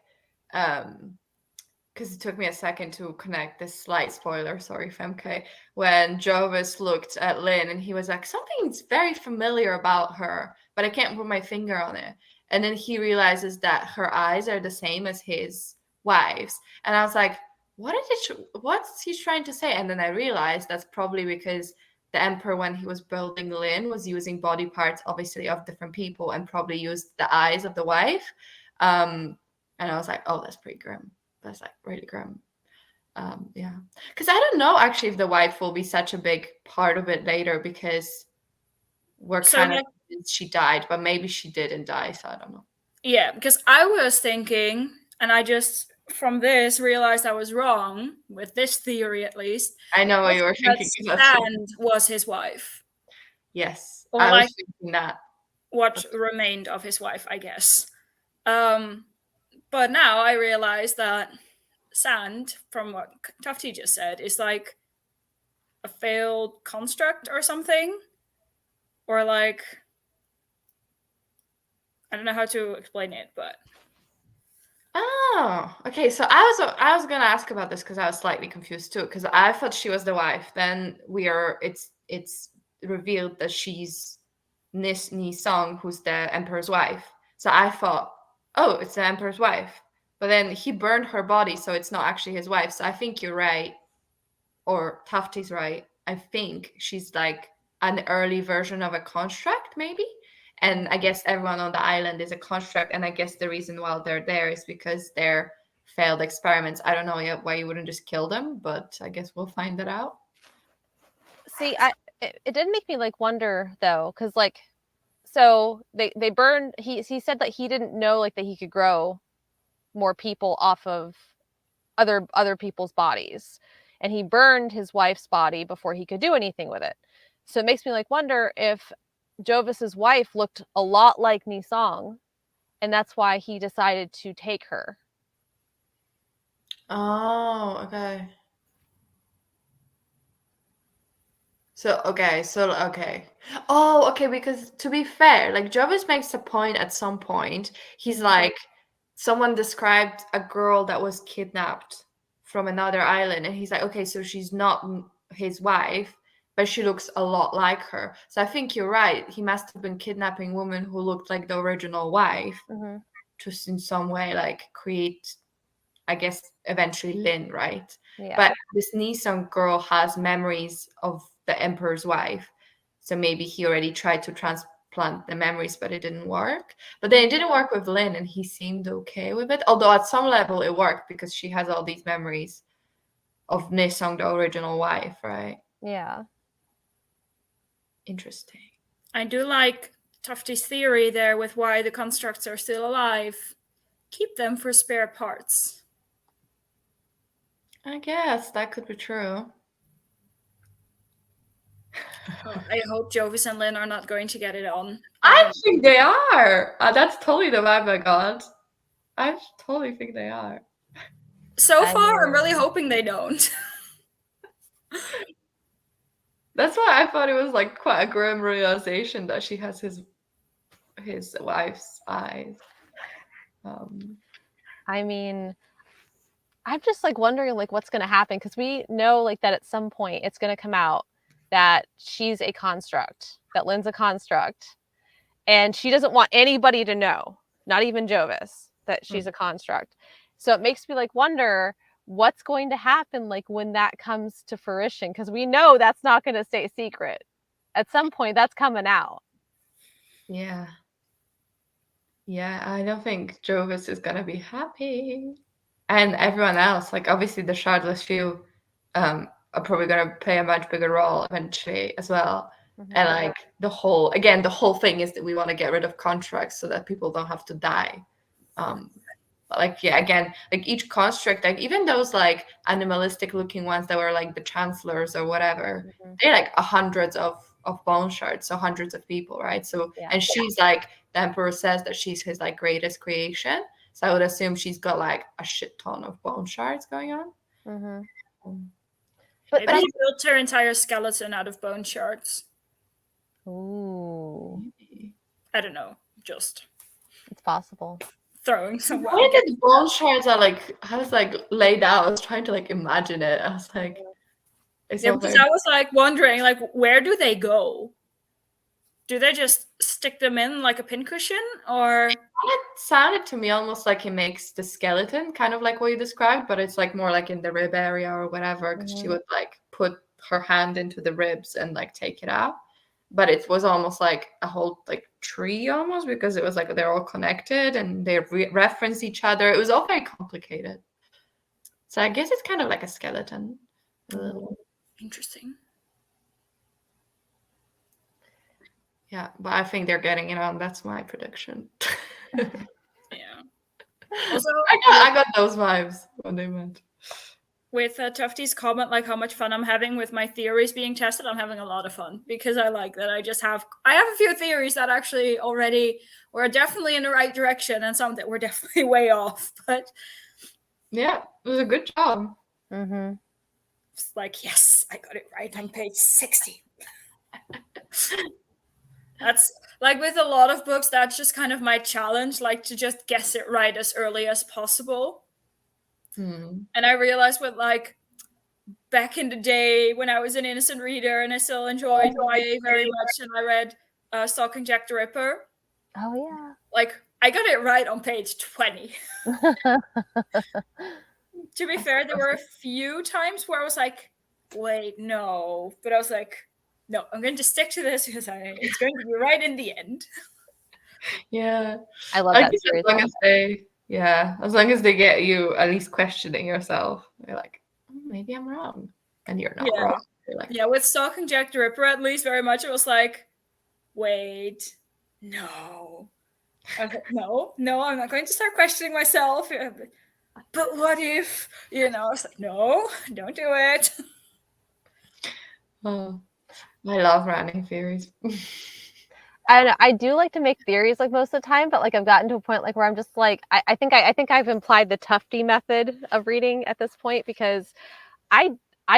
because it took me a second to connect this slight spoiler, sorry, Femke, when Jovis looked at Lynn and he was like, something's very familiar about her, but I can't put my finger on it. And then he realizes that her eyes are the same as his wives. And I was like, what's he trying to say? And then I realized that's probably because the emperor, when he was building Lynn, was using body parts, obviously, of different people, and probably used the eyes of the wife. And I was like, oh, that's pretty grim. That's like really grim. Yeah, because I don't know actually if the wife will be such a big part of it later, because we're So kind of like, convinced she died, but maybe she didn't die, so I don't know. yeah, because I was thinking, and I just from this realized I was wrong with this theory at least. I know what you were That thinking. That's true. Sand was his wife, Yes, or I like was thinking that. what remained of his wife, I guess. But now I realize that Sand, from what Tufty just said, is like a failed construct or something, or like I don't know how to explain it, but Oh, okay. So I was gonna ask about this because I was slightly confused too, because I thought she was the wife. Then it's revealed that she's Ni Song, who's the emperor's wife. So I thought, oh, it's the emperor's wife. But then he burned her body, so it's not actually his wife. So I think you're right, or Tufty's right. I think she's like an early version of a construct, maybe. And I guess everyone on the island is a construct. And I guess the reason why they're there is because they're failed experiments. I don't know yet why you wouldn't just kill them, but I guess we'll find that out. See, it did make me like wonder though, because like, so they burned. He said that he didn't know like that he could grow more people off of other people's bodies, and he burned his wife's body before he could do anything with it. So it makes me like wonder if Jovis's wife looked a lot like Nisong, and that's why he decided to take her. Oh, okay. Okay. Oh, okay, because to be fair, like Jovis makes a point at some point. He's like, someone described a girl that was kidnapped from another island, and he's like, okay, so she's not his wife, but she looks a lot like her. So I think you're right. He must have been kidnapping women who looked like the original wife, just in some way, like create, I guess, eventually Lynn, right? Yeah. But this Nissan girl has memories of the emperor's wife. So maybe he already tried to transplant the memories, but it didn't work. But then it didn't work with Lynn, and he seemed okay with it. Although at some level it worked because she has all these memories of Nisong, the original wife, right? Yeah. Interesting. I do like Tufty's theory there with why the constructs are still alive. Keep them for spare parts. I guess that could be true. I hope Jovis and Lynn are not going to get it on. I think they are. That's totally the vibe I got. I totally think they are. So far, I'm really hoping they don't. That's why I thought it was like quite a grim realization that she has his wife's eyes. I mean, I'm just like wondering like what's going to happen, because we know like that at some point it's going to come out that she's a construct, that Lynn's a construct, and she doesn't want anybody to know, not even Jovis, that she's a construct. So it makes me like wonder what's going to happen like when that comes to fruition, because we know that's not going to stay secret. At some point that's coming out. Yeah, I don't think Jovis is gonna be happy, and everyone else, like obviously the shardless few are probably gonna play a much bigger role eventually as well. And like the whole thing is that we want to get rid of contracts so that people don't have to die. But like, yeah, again, like each construct, like even those like animalistic looking ones that were like the chancellors or whatever, they're like hundreds of bone shards, so hundreds of people, right? So and she's like, the emperor says that she's his like greatest creation, so I would assume she's got like a shit ton of bone shards going on. But he built her entire skeleton out of bone shards. Ooh, I don't know, just it's possible. Throwing some. Why the bone shards are like, how it's like laid out? I was trying to like imagine it. I was like, yeah, because I was like wondering, like, where do they go? Do they just stick them in like a pincushion, or It sounded to me almost like he makes the skeleton, kind of like what you described, but it's like more like in the rib area or whatever, because she would like put her hand into the ribs and like take it out. But it was almost like a whole like tree almost, because it was like they're all connected and they reference each other. It was all very complicated. So I guess it's kind of like a skeleton. A little. Interesting. Yeah, but I think they're getting it on. That's my prediction. Yeah. Also, I got those vibes when they met. with Tufty's comment, like how much fun I'm having with my theories being tested, I'm having a lot of fun because I like that. I have a few theories that actually already were definitely in the right direction, and some that were definitely way off. But yeah, it was a good job. Mm-hmm. It's like, yes, I got it right on page 60. That's like with a lot of books, that's just kind of my challenge, like to just guess it right as early as possible. And I realized with like back in the day when I was an innocent reader and I still enjoyed YA very much, and I read Stalking Jack the Ripper. Oh yeah. Like I got it right on page 20. To be fair, there were a few times where I was like, wait, no. But I was like, no, I'm going to stick to this because it's going to be right in the end. Yeah. I love I that guess series. as long as they get you at least questioning yourself, they're like, maybe I'm wrong. And you're not wrong. Like, yeah, with Stalking Jack the Ripper, at least very much, it was like, wait, no. I was like, no, I'm not going to start questioning myself. But what if, I was like, no, don't do it. oh, I love running theories. I don't know. I do like to make theories like most of the time, but like I've gotten to a point like where I'm just like I think I've implied the Tufty method of reading at this point because I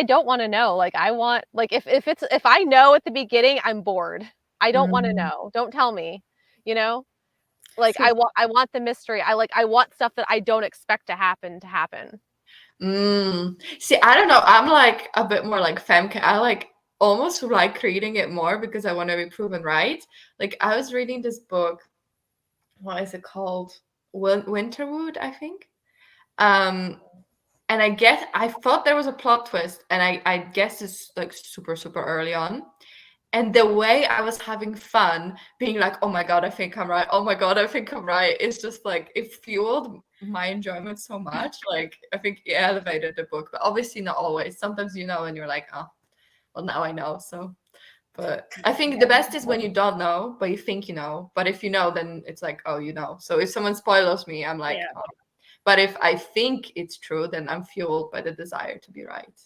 don't want to know. Like I want like if I know at the beginning, I'm bored. I don't want to know. Don't tell me. Like I want the mystery. I want stuff that I don't expect to happen to happen. See, I don't know. I'm like a bit more like femke. I like almost like reading it more because I want to be proven right. Like I was reading this book. What is it called? Winterwood, I think. And I thought there was a plot twist, and I guess it's like super, super early on. And the way I was having fun being like, oh my God, I think I'm right. Oh my God, I think I'm right. It's just like, it fueled my enjoyment so much. Like, I think it elevated the book, but obviously not always. Sometimes and you're like, oh, well, now I know. So, but I think the best is when you don't know, but you think you know. But if you know, then it's like, oh, you know. So if someone spoils me, I'm like, oh. But if I think it's true, then I'm fueled by the desire to be right.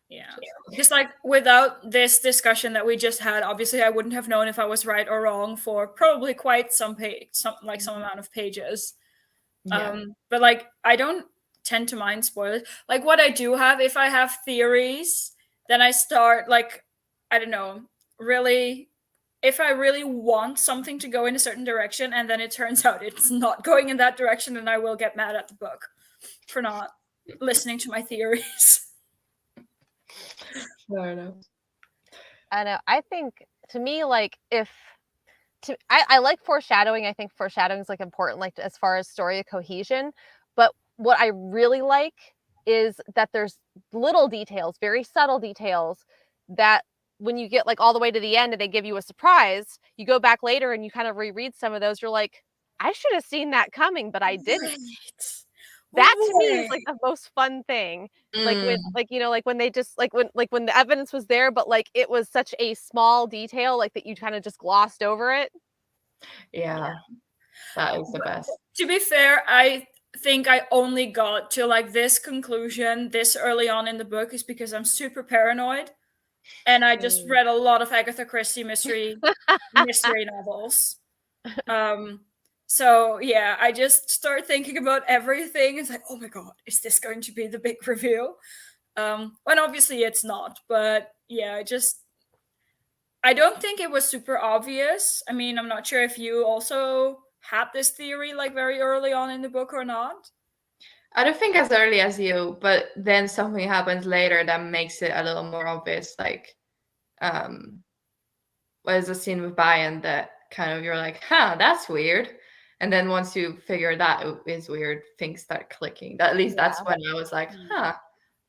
Yeah. Because like without this discussion that we just had, obviously I wouldn't have known if I was right or wrong for probably quite some amount of pages. Yeah. But like I don't tend to mind spoilers. Like what I do have, if I have theories, then I start like, I don't know, really, if I really want something to go in a certain direction and then it turns out it's not going in that direction, then I will get mad at the book for not listening to my theories. Fair enough. I know. I think to me, like I like foreshadowing. I think foreshadowing is like important, like as far as story cohesion. But what I really like is that there's little details, very subtle details that when you get like all the way to the end and they give you a surprise, you go back later and you kind of reread some of those. You're like, I should have seen that coming, but I didn't. Right. That to me is like the most fun thing. Like when when they just like when the evidence was there, but like it was such a small detail, like that you kind of just glossed over it. Yeah. That is the best. To be fair, I think I only got to like this conclusion this early on in the book is because I'm super paranoid. And I just read a lot of Agatha Christie mystery novels. So yeah, I just start thinking about everything. It's like, oh my God, is this going to be the big reveal? When obviously it's not, but yeah, I don't think it was super obvious. I mean, I'm not sure if you also had this theory like very early on in the book or not. I don't think as early as you, but then something happens later that makes it a little more obvious. Like, there's a scene with Bayan that kind of you're like, huh, that's weird. And then once you figure that is weird, things start clicking. At least that's when I was like, huh,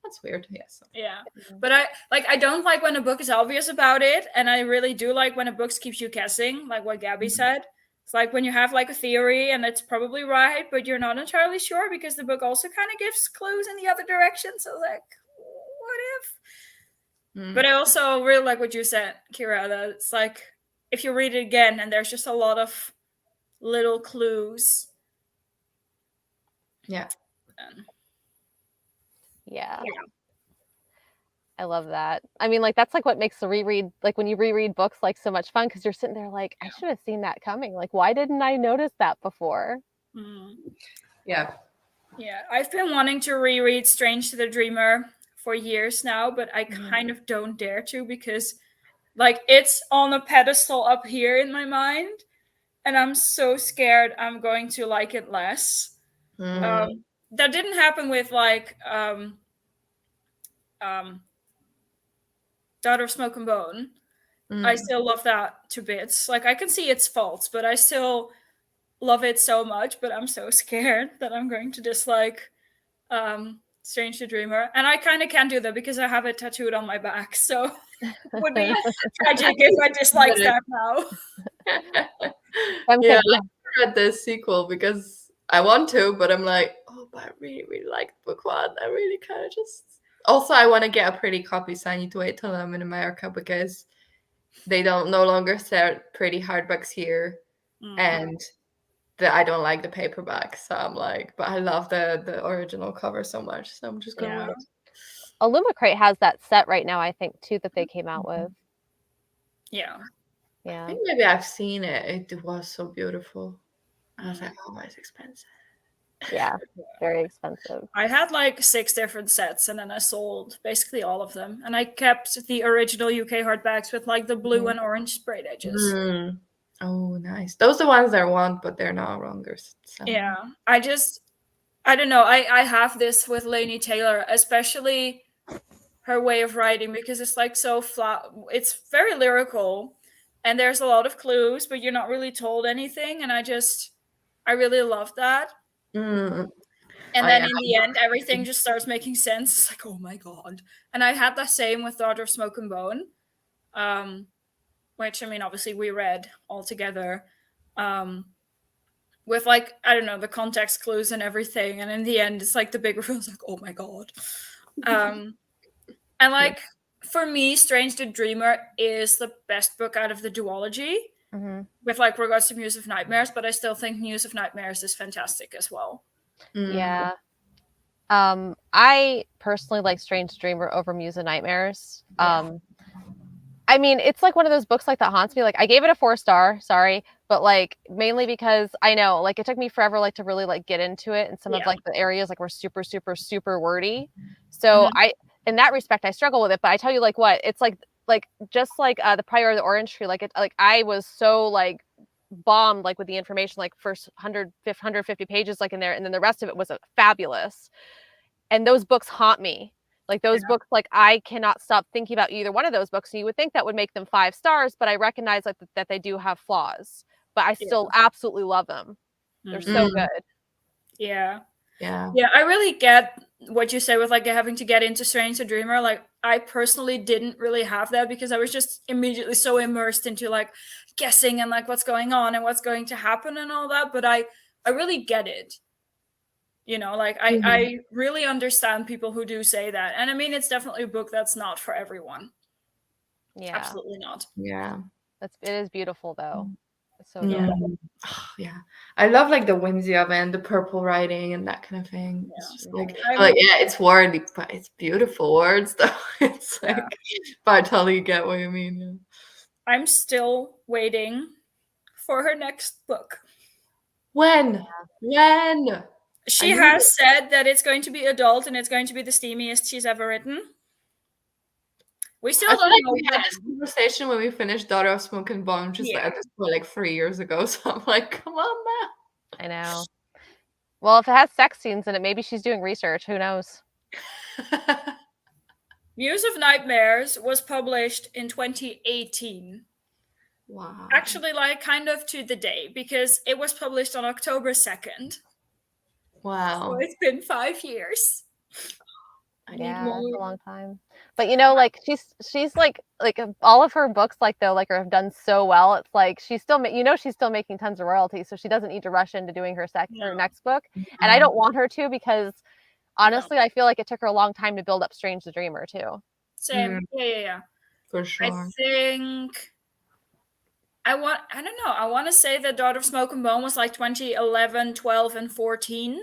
that's weird. Yes. Yeah. But I don't like when a book is obvious about it, and I really do like when a book keeps you guessing, like what Gabby said. It's like when you have like a theory and it's probably right, but you're not entirely sure because the book also kind of gives clues in the other direction. So like, what if? But I also really like what you said, Kira, that it's like if you read it again and there's just a lot of little clues. Yeah. Yeah. I love that. I mean, like, that's like what makes the reread, like when you reread books, like so much fun because you're sitting there like, I should have seen that coming. Like, why didn't I notice that before? Yeah. Yeah. I've been wanting to reread Strange to the Dreamer for years now, but I kind of don't dare to because like it's on a pedestal up here in my mind, and I'm so scared I'm going to like it less. That didn't happen with like Daughter of Smoke and Bone. I still love that to bits. Like I can see its faults, but I still love it so much. But I'm so scared that I'm going to dislike Strange the Dreamer, and I kind of can't do that because I have it tattooed on my back. So it would be tragic if I disliked that now. Yeah, I read the sequel because I want to, but I'm like, oh, but I really, really like book one. I really kind of just. Also, I want to get a pretty copy, so I need to wait till I'm in America because they don't no longer sell pretty hardbacks here, and I don't like the paperback. So I'm like, but I love the original cover so much, so I'm just gonna wait. Illumicrate has that set right now, I think, too, that they came out with. Yeah. I think maybe I've seen it. It was so beautiful. I was like, oh, it's expensive. Yeah, very expensive. I had like 6 different sets, and then I sold basically all of them. And I kept the original UK hardbacks with like the blue and orange sprayed edges. Oh, nice. Those are the ones I want, but they're not longer. Yeah. I don't know. I have this with Laini Taylor, especially her way of writing, because it's like so flat. It's very lyrical, and there's a lot of clues, but you're not really told anything. And I really love that. And then in the end, everything just starts making sense. It's like, oh my god. And I had the same with Daughter of Smoke and Bone, which I mean, obviously we read all together, with like, I don't know, the context clues and everything. And in the end, it's like the big reveal is like, oh my god. And like for me, Strange the Dreamer is the best book out of the duology, with like regards to Muse of Nightmares, but I still think Muse of Nightmares is fantastic as well. Yeah. I personally like Strange Dreamer over Muse of Nightmares. I mean, it's like one of those books like that haunts me. Like I gave it a 4-star, sorry, but like mainly because I know like it took me forever like to really like get into it, and some of like the areas like were super, super, super wordy. So in that respect, I struggle with it. But I tell you, like what, it's like just like the Prior of the Orange Tree, like it, like I was so like bombed like with the information, like first 150 pages like in there, and then the rest of it was fabulous. And those books haunt me. Like those books, like I cannot stop thinking about either one of those books. And you would think that would make them 5 stars, but I recognize like that they do have flaws. But I still absolutely love them. They're so good. Yeah. I really get what you say with like having to get into Strange the Dreamer. Like I personally didn't really have that because I was just immediately so immersed into like guessing and like what's going on and what's going to happen and all that. But I really get it. You know, like I really understand people who do say that. And I mean, it's definitely a book that's not for everyone. Yeah. Absolutely not. Yeah. It is beautiful though. It's so yeah. Yeah. I love like the whimsy of it and the purple writing and that kind of thing. It's just like it's wordy, but it's beautiful words though. It's like, but I totally get what you mean. Yeah. I'm still waiting for her next book. When? She has said that it's going to be adult and it's going to be the steamiest she's ever written. We still don't know. We had this conversation when we finished Daughter of Smoke and Bone, just like 3 years ago. So I'm like, come on now. I know. Well, if it has sex scenes in it, maybe she's doing research. Who knows? Muse of Nightmares was published in 2018. Wow. Actually, like kind of to the day, because it was published on October 2nd. Wow. So it's been 5 years. I need Yeah, more. it's a long time. But like she's like all of her books like though like have done so well. It's like she's still she's still making tons of royalties, so she doesn't need to rush into doing her No. next book. And I don't want her to because honestly, No. I feel like it took her a long time to build up Strange the Dreamer too. Same. Yeah. For I sure. think I don't know. I want to say that Daughter of Smoke and Bone was like 2011, 12, and 14.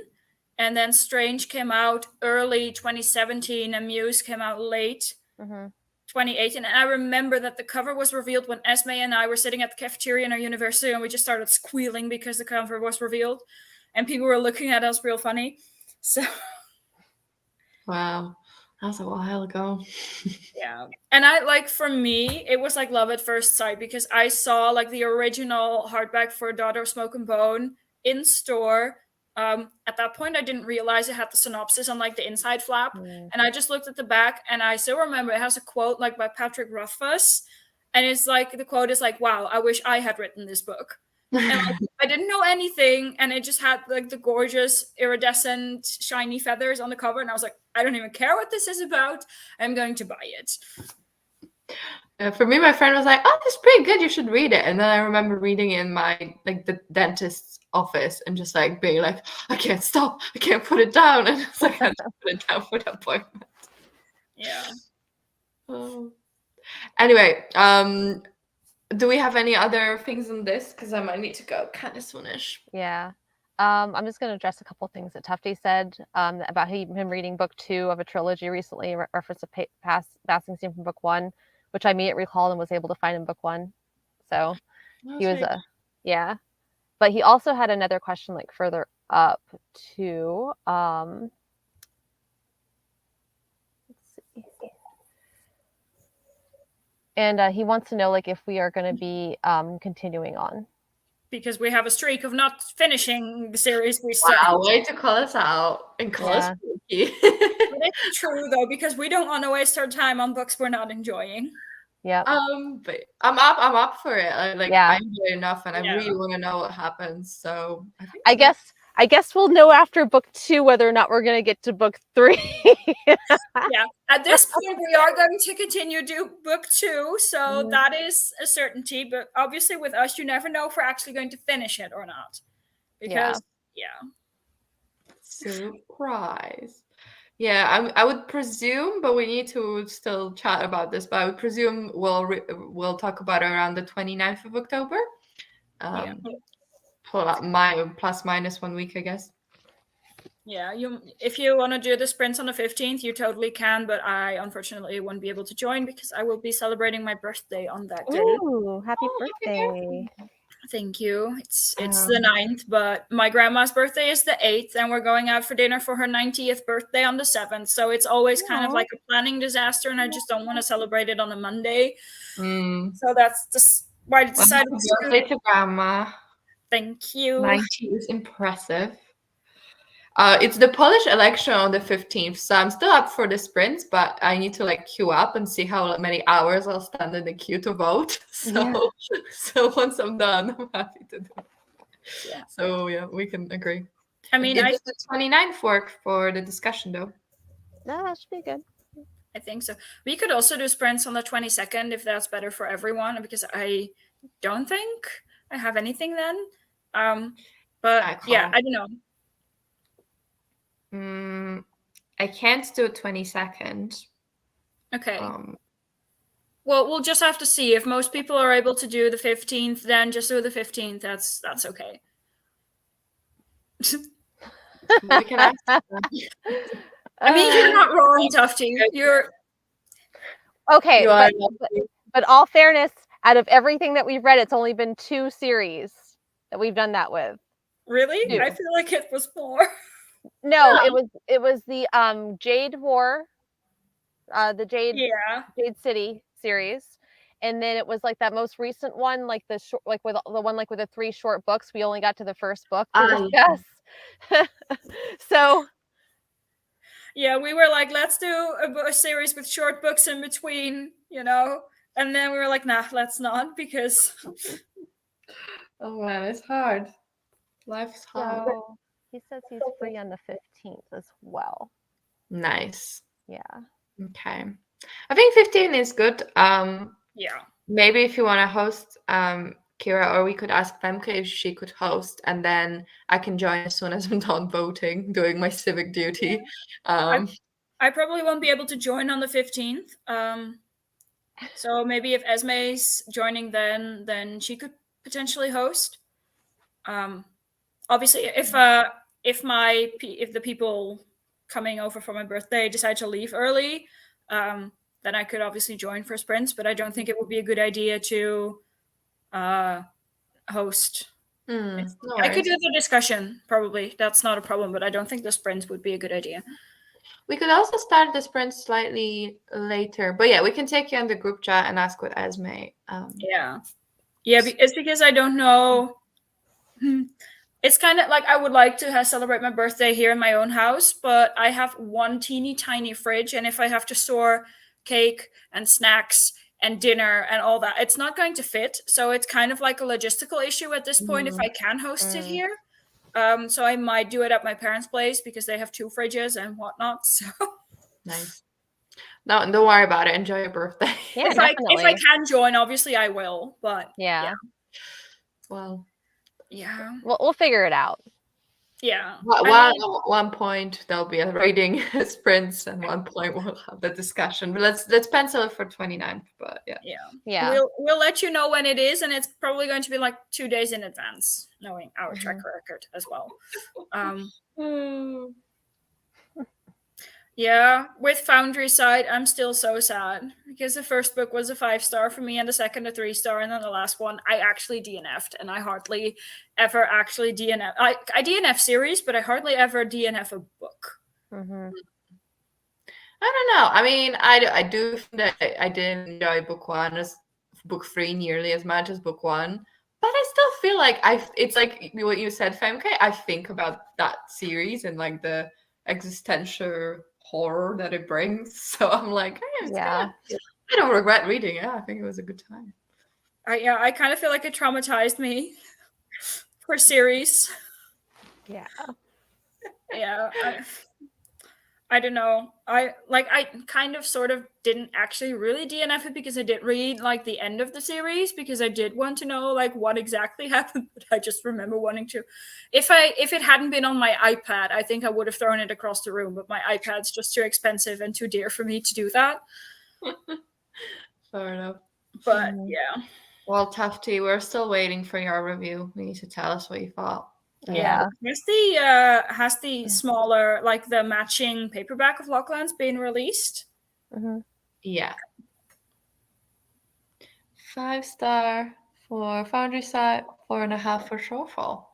And then Strange came out early 2017 and Muse came out late 2018. And I remember that the cover was revealed when Esme and I were sitting at the cafeteria in our university and we just started squealing because the cover was revealed. And people were looking at us real funny. So wow. That was a while ago. yeah. And I like, for me, it was like love at first sight because I saw like the original hardback for Daughter of Smoke and Bone in store. At that point, I didn't realize it had the synopsis on like the inside flap, and I just looked at the back, and I still remember it has a quote like by Patrick Rothfuss, and it's like the quote is like, "Wow, I wish I had written this book." And like, I didn't know anything, and it just had like the gorgeous iridescent shiny feathers on the cover, and I was like, I don't even care what this is about. I'm going to buy it. For me, my friend was like, "Oh, this is pretty good. You should read it." And then I remember reading it in my the dentist's office and just like being like, "I can't stop. I can't put it down." And it's like I had to put it down for the appointment. Yeah. Oh. Anyway, do we have any other things on this? Because I might need to go kind of soonish. Yeah. I'm just going to address a couple of things that Tufty said about him reading book 2 of a trilogy recently, reference a passing scene from book 1, which I immediately recalled and was able to find in book 1. So he was yeah. But he also had another question like further up too. Let's see. And he wants to know like if we are going to be continuing on. Because we have a streak of not finishing the series we started. Wow, way to call us out and call us spooky. But it's true though, because we don't want to waste our time on books we're not enjoying. Yeah. But I'm up for it. I enjoy it enough, and I really want to know what happens. So I guess we'll know after book 2 whether or not we're going to get to book 3. Yeah. At this point, we are going to continue do book 2, so that is a certainty. But obviously, with us, you never know if we're actually going to finish it or not. Because surprise. Yeah, I would presume, but we need to still chat about this. But I would presume we'll talk about it around the 29th of October. Plus minus 1 week, I guess. Yeah, if you want to do the sprints on the 15th, you totally can, but I unfortunately won't be able to join because I will be celebrating my birthday on that day. Ooh, happy birthday. Thank you. It's the 9th, but my grandma's birthday is the 8th, and we're going out for dinner for her 90th birthday on the 7th. So it's always kind of like a planning disaster, and I just don't want to celebrate it on a Monday. So that's just why I decided to birthday to grandma. Thank you. 90 is impressive. It's the Polish election on the 15th, so I'm still up for the sprints, but I need to like queue up and see how many hours I'll stand in the queue to vote. So once I'm done, I'm happy to do it. Yeah. So yeah, we can agree. I mean, the 29th work for the discussion though. No, that should be good. I think so. We could also do sprints on the 22nd if that's better for everyone, because I don't think I have anything then. But I don't know. I can't do 22nd. Okay. Well, we'll just have to see. If most people are able to do the 15th, then just do the 15th. That's okay. We can ask I mean, you're not wrong, Tufty. You're okay. But all fairness, out of everything that we've read, it's only been 2 series that we've done that with. Really? 2. I feel like it was more. No, it was the Jade War, the Jade City series, and then it was like that most recent one, like the short, like with the one like with the 3 short books. We only got to the first book to discuss. So yeah, we were like, let's do a series with short books in between, And then we were like, nah, let's not, because Oh man, it's hard. Life's hard. So he says he's free on the 15th as well. Nice. Yeah. Okay. I think 15 is good. yeah. Maybe if you want to host Kira, or we could ask Femke if she could host, and then I can join as soon as I'm done voting, doing my civic duty. I probably won't be able to join on the 15th. So maybe if Esme's joining then she could potentially host. Obviously, if the people coming over for my birthday decide to leave early, then I could obviously join for sprints. But I don't think it would be a good idea to host. No I could worries. do the discussion, probably. That's not a problem, but I don't think the sprints would be a good idea. We could also start the sprint slightly later, but yeah, we can take you on the group chat and ask with Esme. Yeah, it's because I don't know. It's kind of like I would like to celebrate my birthday here in my own house, but I have one teeny tiny fridge, and if I have to store cake and snacks and dinner and all that, it's not going to fit. So it's kind of like a logistical issue at this point if I can host it here. So I might do it at my parents' place because they have 2 fridges and whatnot. So Nice. No, don't worry about it. Enjoy your birthday. Yeah, if definitely. I can join, obviously I will. But Yeah. Well, yeah, We'll figure it out. yeah. one point there'll be a rating sprints, and one point we'll have the discussion. But let's pencil it for 29th. But Yeah. We'll let you know when it is, and it's probably going to be like 2 days in advance, knowing our track record as well. Yeah, with Foundry side, I'm still so sad because the first book was a 5-star for me, and the second a 3-star, and then the last one I actually DNF'd, and I hardly ever actually DNF. I DNF series, but I hardly ever DNF a book. Mm-hmm. I don't know. I mean, I do think that I didn't enjoy book 1 as book 3 nearly as much as book 1, but I still feel like it's like what you said, Femke. I think about that series and like the existential horror that it brings. So I'm like, I don't regret reading it. I think it was a good time. I kind of feel like it traumatized me for series. Yeah. Yeah. I don't know. I kind of sort of didn't actually really DNF it because I did read like the end of the series because I did want to know like what exactly happened, but I just remember wanting to. If it hadn't been on my iPad, I think I would have thrown it across the room, but my iPad's just too expensive and too dear for me to do that. Fair enough. But yeah. Well, Tufty, we're still waiting for your review. You need to tell us what you thought. Yeah. Has the smaller, like the matching paperback of Locklands been released? Mm-hmm. Yeah. 5-star for Foundry side, 4.5 for Shorefall.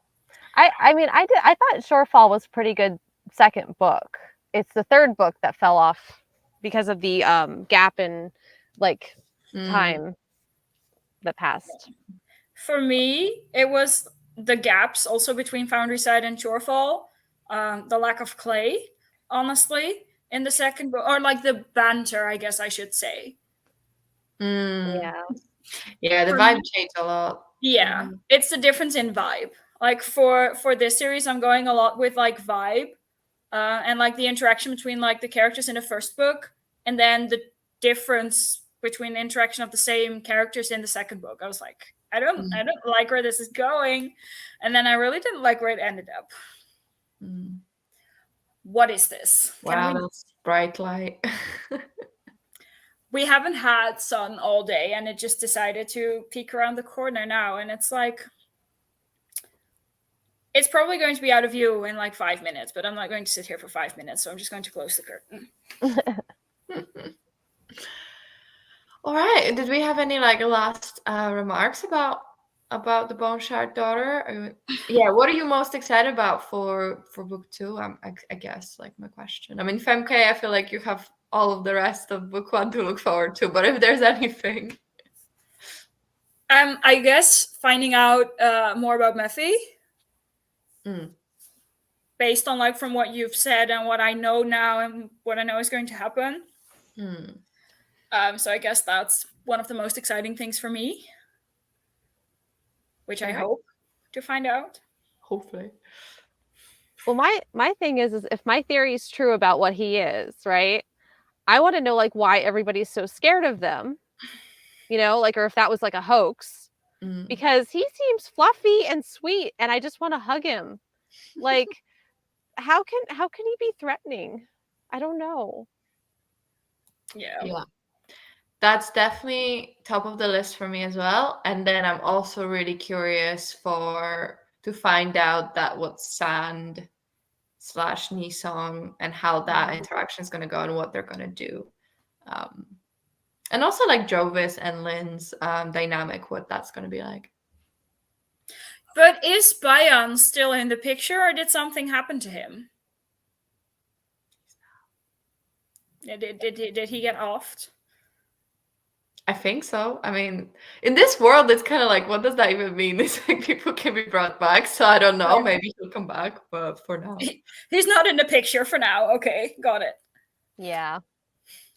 I mean, I thought Shorefall was a pretty good second book. It's the third book that fell off because of the gap in like time that passed. For me, it was the gaps also between Foundry side and Shorefall, the lack of clay, honestly, in the second book, or like the banter, I guess I should say. Yeah, the vibe changed a lot. Yeah, it's the difference in vibe. Like for this series, I'm going a lot with like vibe, and like the interaction between like the characters in the first book, and then the difference between the interaction of the same characters in the second book. I was like, I don't like where this is going, and then I really didn't like where it ended up. What is this? Wow, that's bright light. We haven't had sun all day, and it just decided to peek around the corner now, and it's like, it's probably going to be out of view in like 5 minutes, but I'm not going to sit here for 5 minutes, so I'm just going to close the curtain. All right. Did we have any like last remarks about the Bone Shard Daughter? Yeah. What are you most excited about for book 2? I guess like my question. I mean, Femke, I feel like you have all of the rest of book 1 to look forward to, but if there's anything, I guess finding out more about Mephi. Based on like from what you've said and what I know now and what I know is going to happen. So I guess that's one of the most exciting things for me, which I Okay. hope to find out. Hopefully. Well, my thing is if my theory is true about what he is, right? I want to know like why everybody's so scared of them, like, or if that was like a hoax, Mm. because he seems fluffy and sweet, and I just want to hug him. Like, how can he be threatening? I don't know. Yeah. That's definitely top of the list for me as well. And then I'm also really curious to find out that what Sand / Nisong and how that interaction is going to go and what they're going to do. And also like Jovis and Lynn's dynamic, what that's going to be like. But is Bayan still in the picture, or did something happen to him? Did he get offed? I think so. I mean, in this world, it's kind of like, what does that even mean? It's like people can be brought back, so I don't know. Yeah. Maybe he'll come back, but for now. He's not in the picture for now. Okay, got it. Yeah.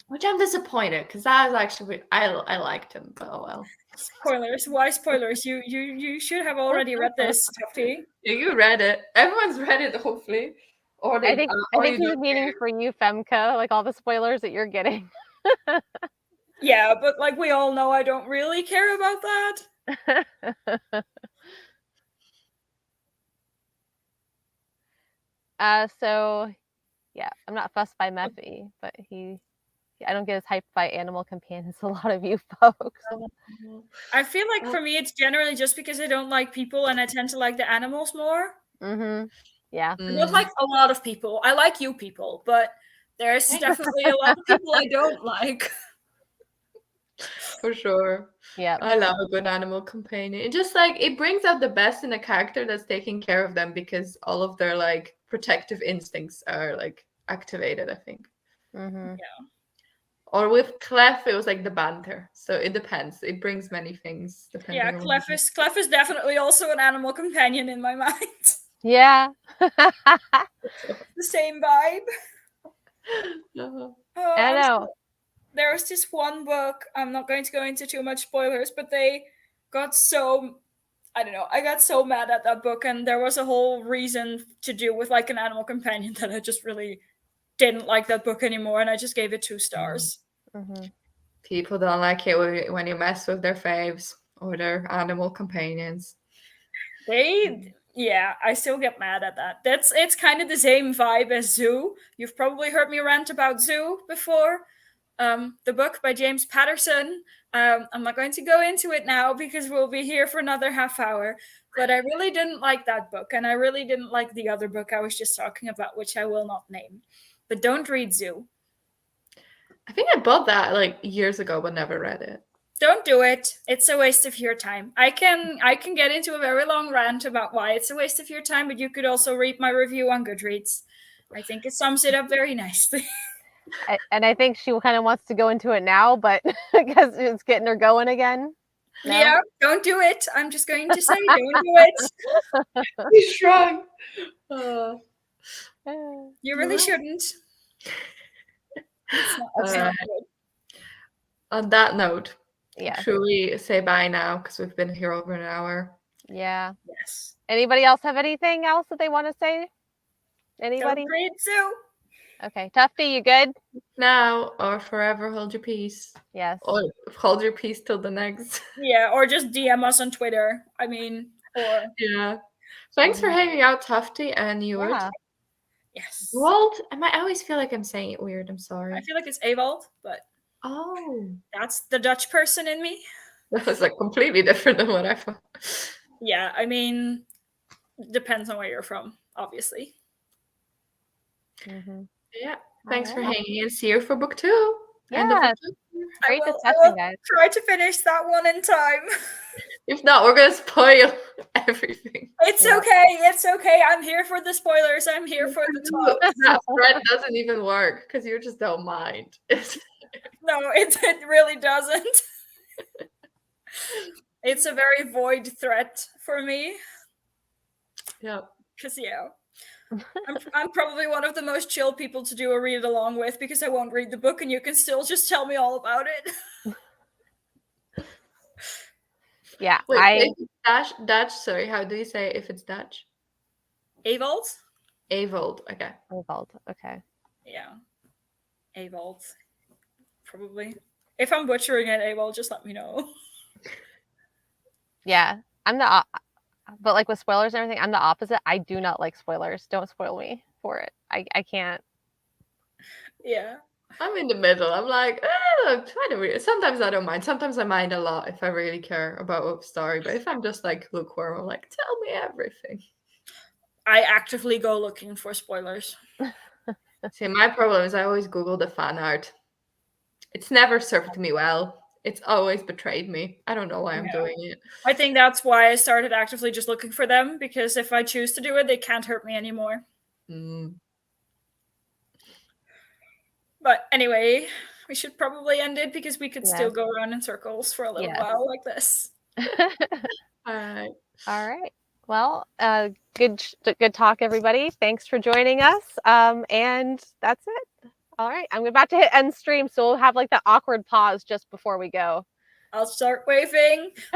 Which I'm disappointed, because that was actually, I liked him, but oh well. Spoilers. Why spoilers? You should have already read this, Tufty. Yeah, you read it. Everyone's read it, hopefully. Or I think you he was don't meaning care. for you, Femke, like all the spoilers that you're getting. Yeah, but like we all know, I don't really care about that. So yeah, I'm not fussed by Meffy, but I don't get as hyped by animal companions as a lot of you folks. I feel like for me, it's generally just because I don't like people and I tend to like the animals more. Mm-hmm. Yeah. I don't like a lot of people. I like you people, but there's definitely a lot of people I don't like. For sure. Yeah. I love a good animal companion. It just like it brings out the best in a character that's taking care of them because all of their like protective instincts are like activated, I think. Mm-hmm. Yeah. Or with Clef, it was like the banter. So it depends. It brings many things depending Yeah, on Clef is definitely also an animal companion in my mind. Yeah. The same vibe. I know. There was this one book, I'm not going to go into too much spoilers, but they got so, I don't know, I got so mad at that book, and there was a whole reason to do with like an animal companion that I just really didn't like that book anymore, and I just gave it 2 stars. Mm-hmm. People don't like it when you mess with their faves or their animal companions. Yeah, I still get mad at that. It's kind of the same vibe as Zoo. You've probably heard me rant about Zoo before. The book by James Patterson. I'm not going to go into it now because we'll be here for another half hour. But I really didn't like that book, and I really didn't like the other book I was just talking about, which I will not name. But don't read Zoo. I think I bought that like years ago, but never read it. Don't do it. It's a waste of your time. I can get into a very long rant about why it's a waste of your time, but you could also read my review on Goodreads. I think it sums it up very nicely. And I think she kind of wants to go into it now, but because it's getting her going again. No? Yeah, don't do it. I'm just going to say, don't do it. You shrug. You really shouldn't. It's not good. On that note, Yeah. should we say bye now? Because we've been here over an hour. Yeah. Yes. Anybody else have anything else that they want to say? Anybody? Don't read Zoo. Okay. Tufty, you good? Now or forever hold your peace. Yes. Or hold your peace till the next. Yeah, or just DM us on Twitter. I mean, or Yeah. Thanks for hanging out, Tufty and Ewart. Yeah. yes. Walt, I always feel like I'm saying it weird. I'm sorry. I feel like it's Ewald, but Oh. that's the Dutch person in me. That was like completely different than what I thought. Yeah, I mean, depends on where you're from, obviously. Mm-hmm. Yeah. Thanks for hanging and see you for book 2. Yeah. Great I discussion, will guys. try to finish that one in time. If not, we're gonna spoil everything. It's okay. It's okay. I'm here for the spoilers. I'm here for the talk. That thread doesn't even work because you just don't mind. No, it really doesn't. It's a very void threat for me. Yeah. Because, yeah. I'm probably one of the most chill people to do a read along with because I won't read the book and you can still just tell me all about it. Yeah, Wait, if it's Dutch, sorry, how do you say if it's Dutch? Avold? Avold, okay. Okay. Yeah. Avold. Probably. If I'm butchering it, Avold, just let me know. Yeah, but like with spoilers and everything, I'm the opposite. I do not like spoilers. Don't spoil me for it. I can't. Yeah. I'm in the middle. I'm like, try to read. Sometimes I don't mind. Sometimes I mind a lot if I really care about a story. But if I'm just like lukewarm, I'm like, tell me everything. I actively go looking for spoilers. See, my problem is I always Google the fan art. It's never served me well. It's always betrayed me. I don't know why I'm doing it. I think that's why I started actively just looking for them, because if I choose to do it, they can't hurt me anymore. Mm. But anyway, we should probably end it because we could Yes. still go around in circles for a little while like this. All right. All right. Well, good talk, everybody. Thanks for joining us. And that's it. All right. I'm about to hit end stream, so we'll have like that awkward pause just before we go. I'll start waving.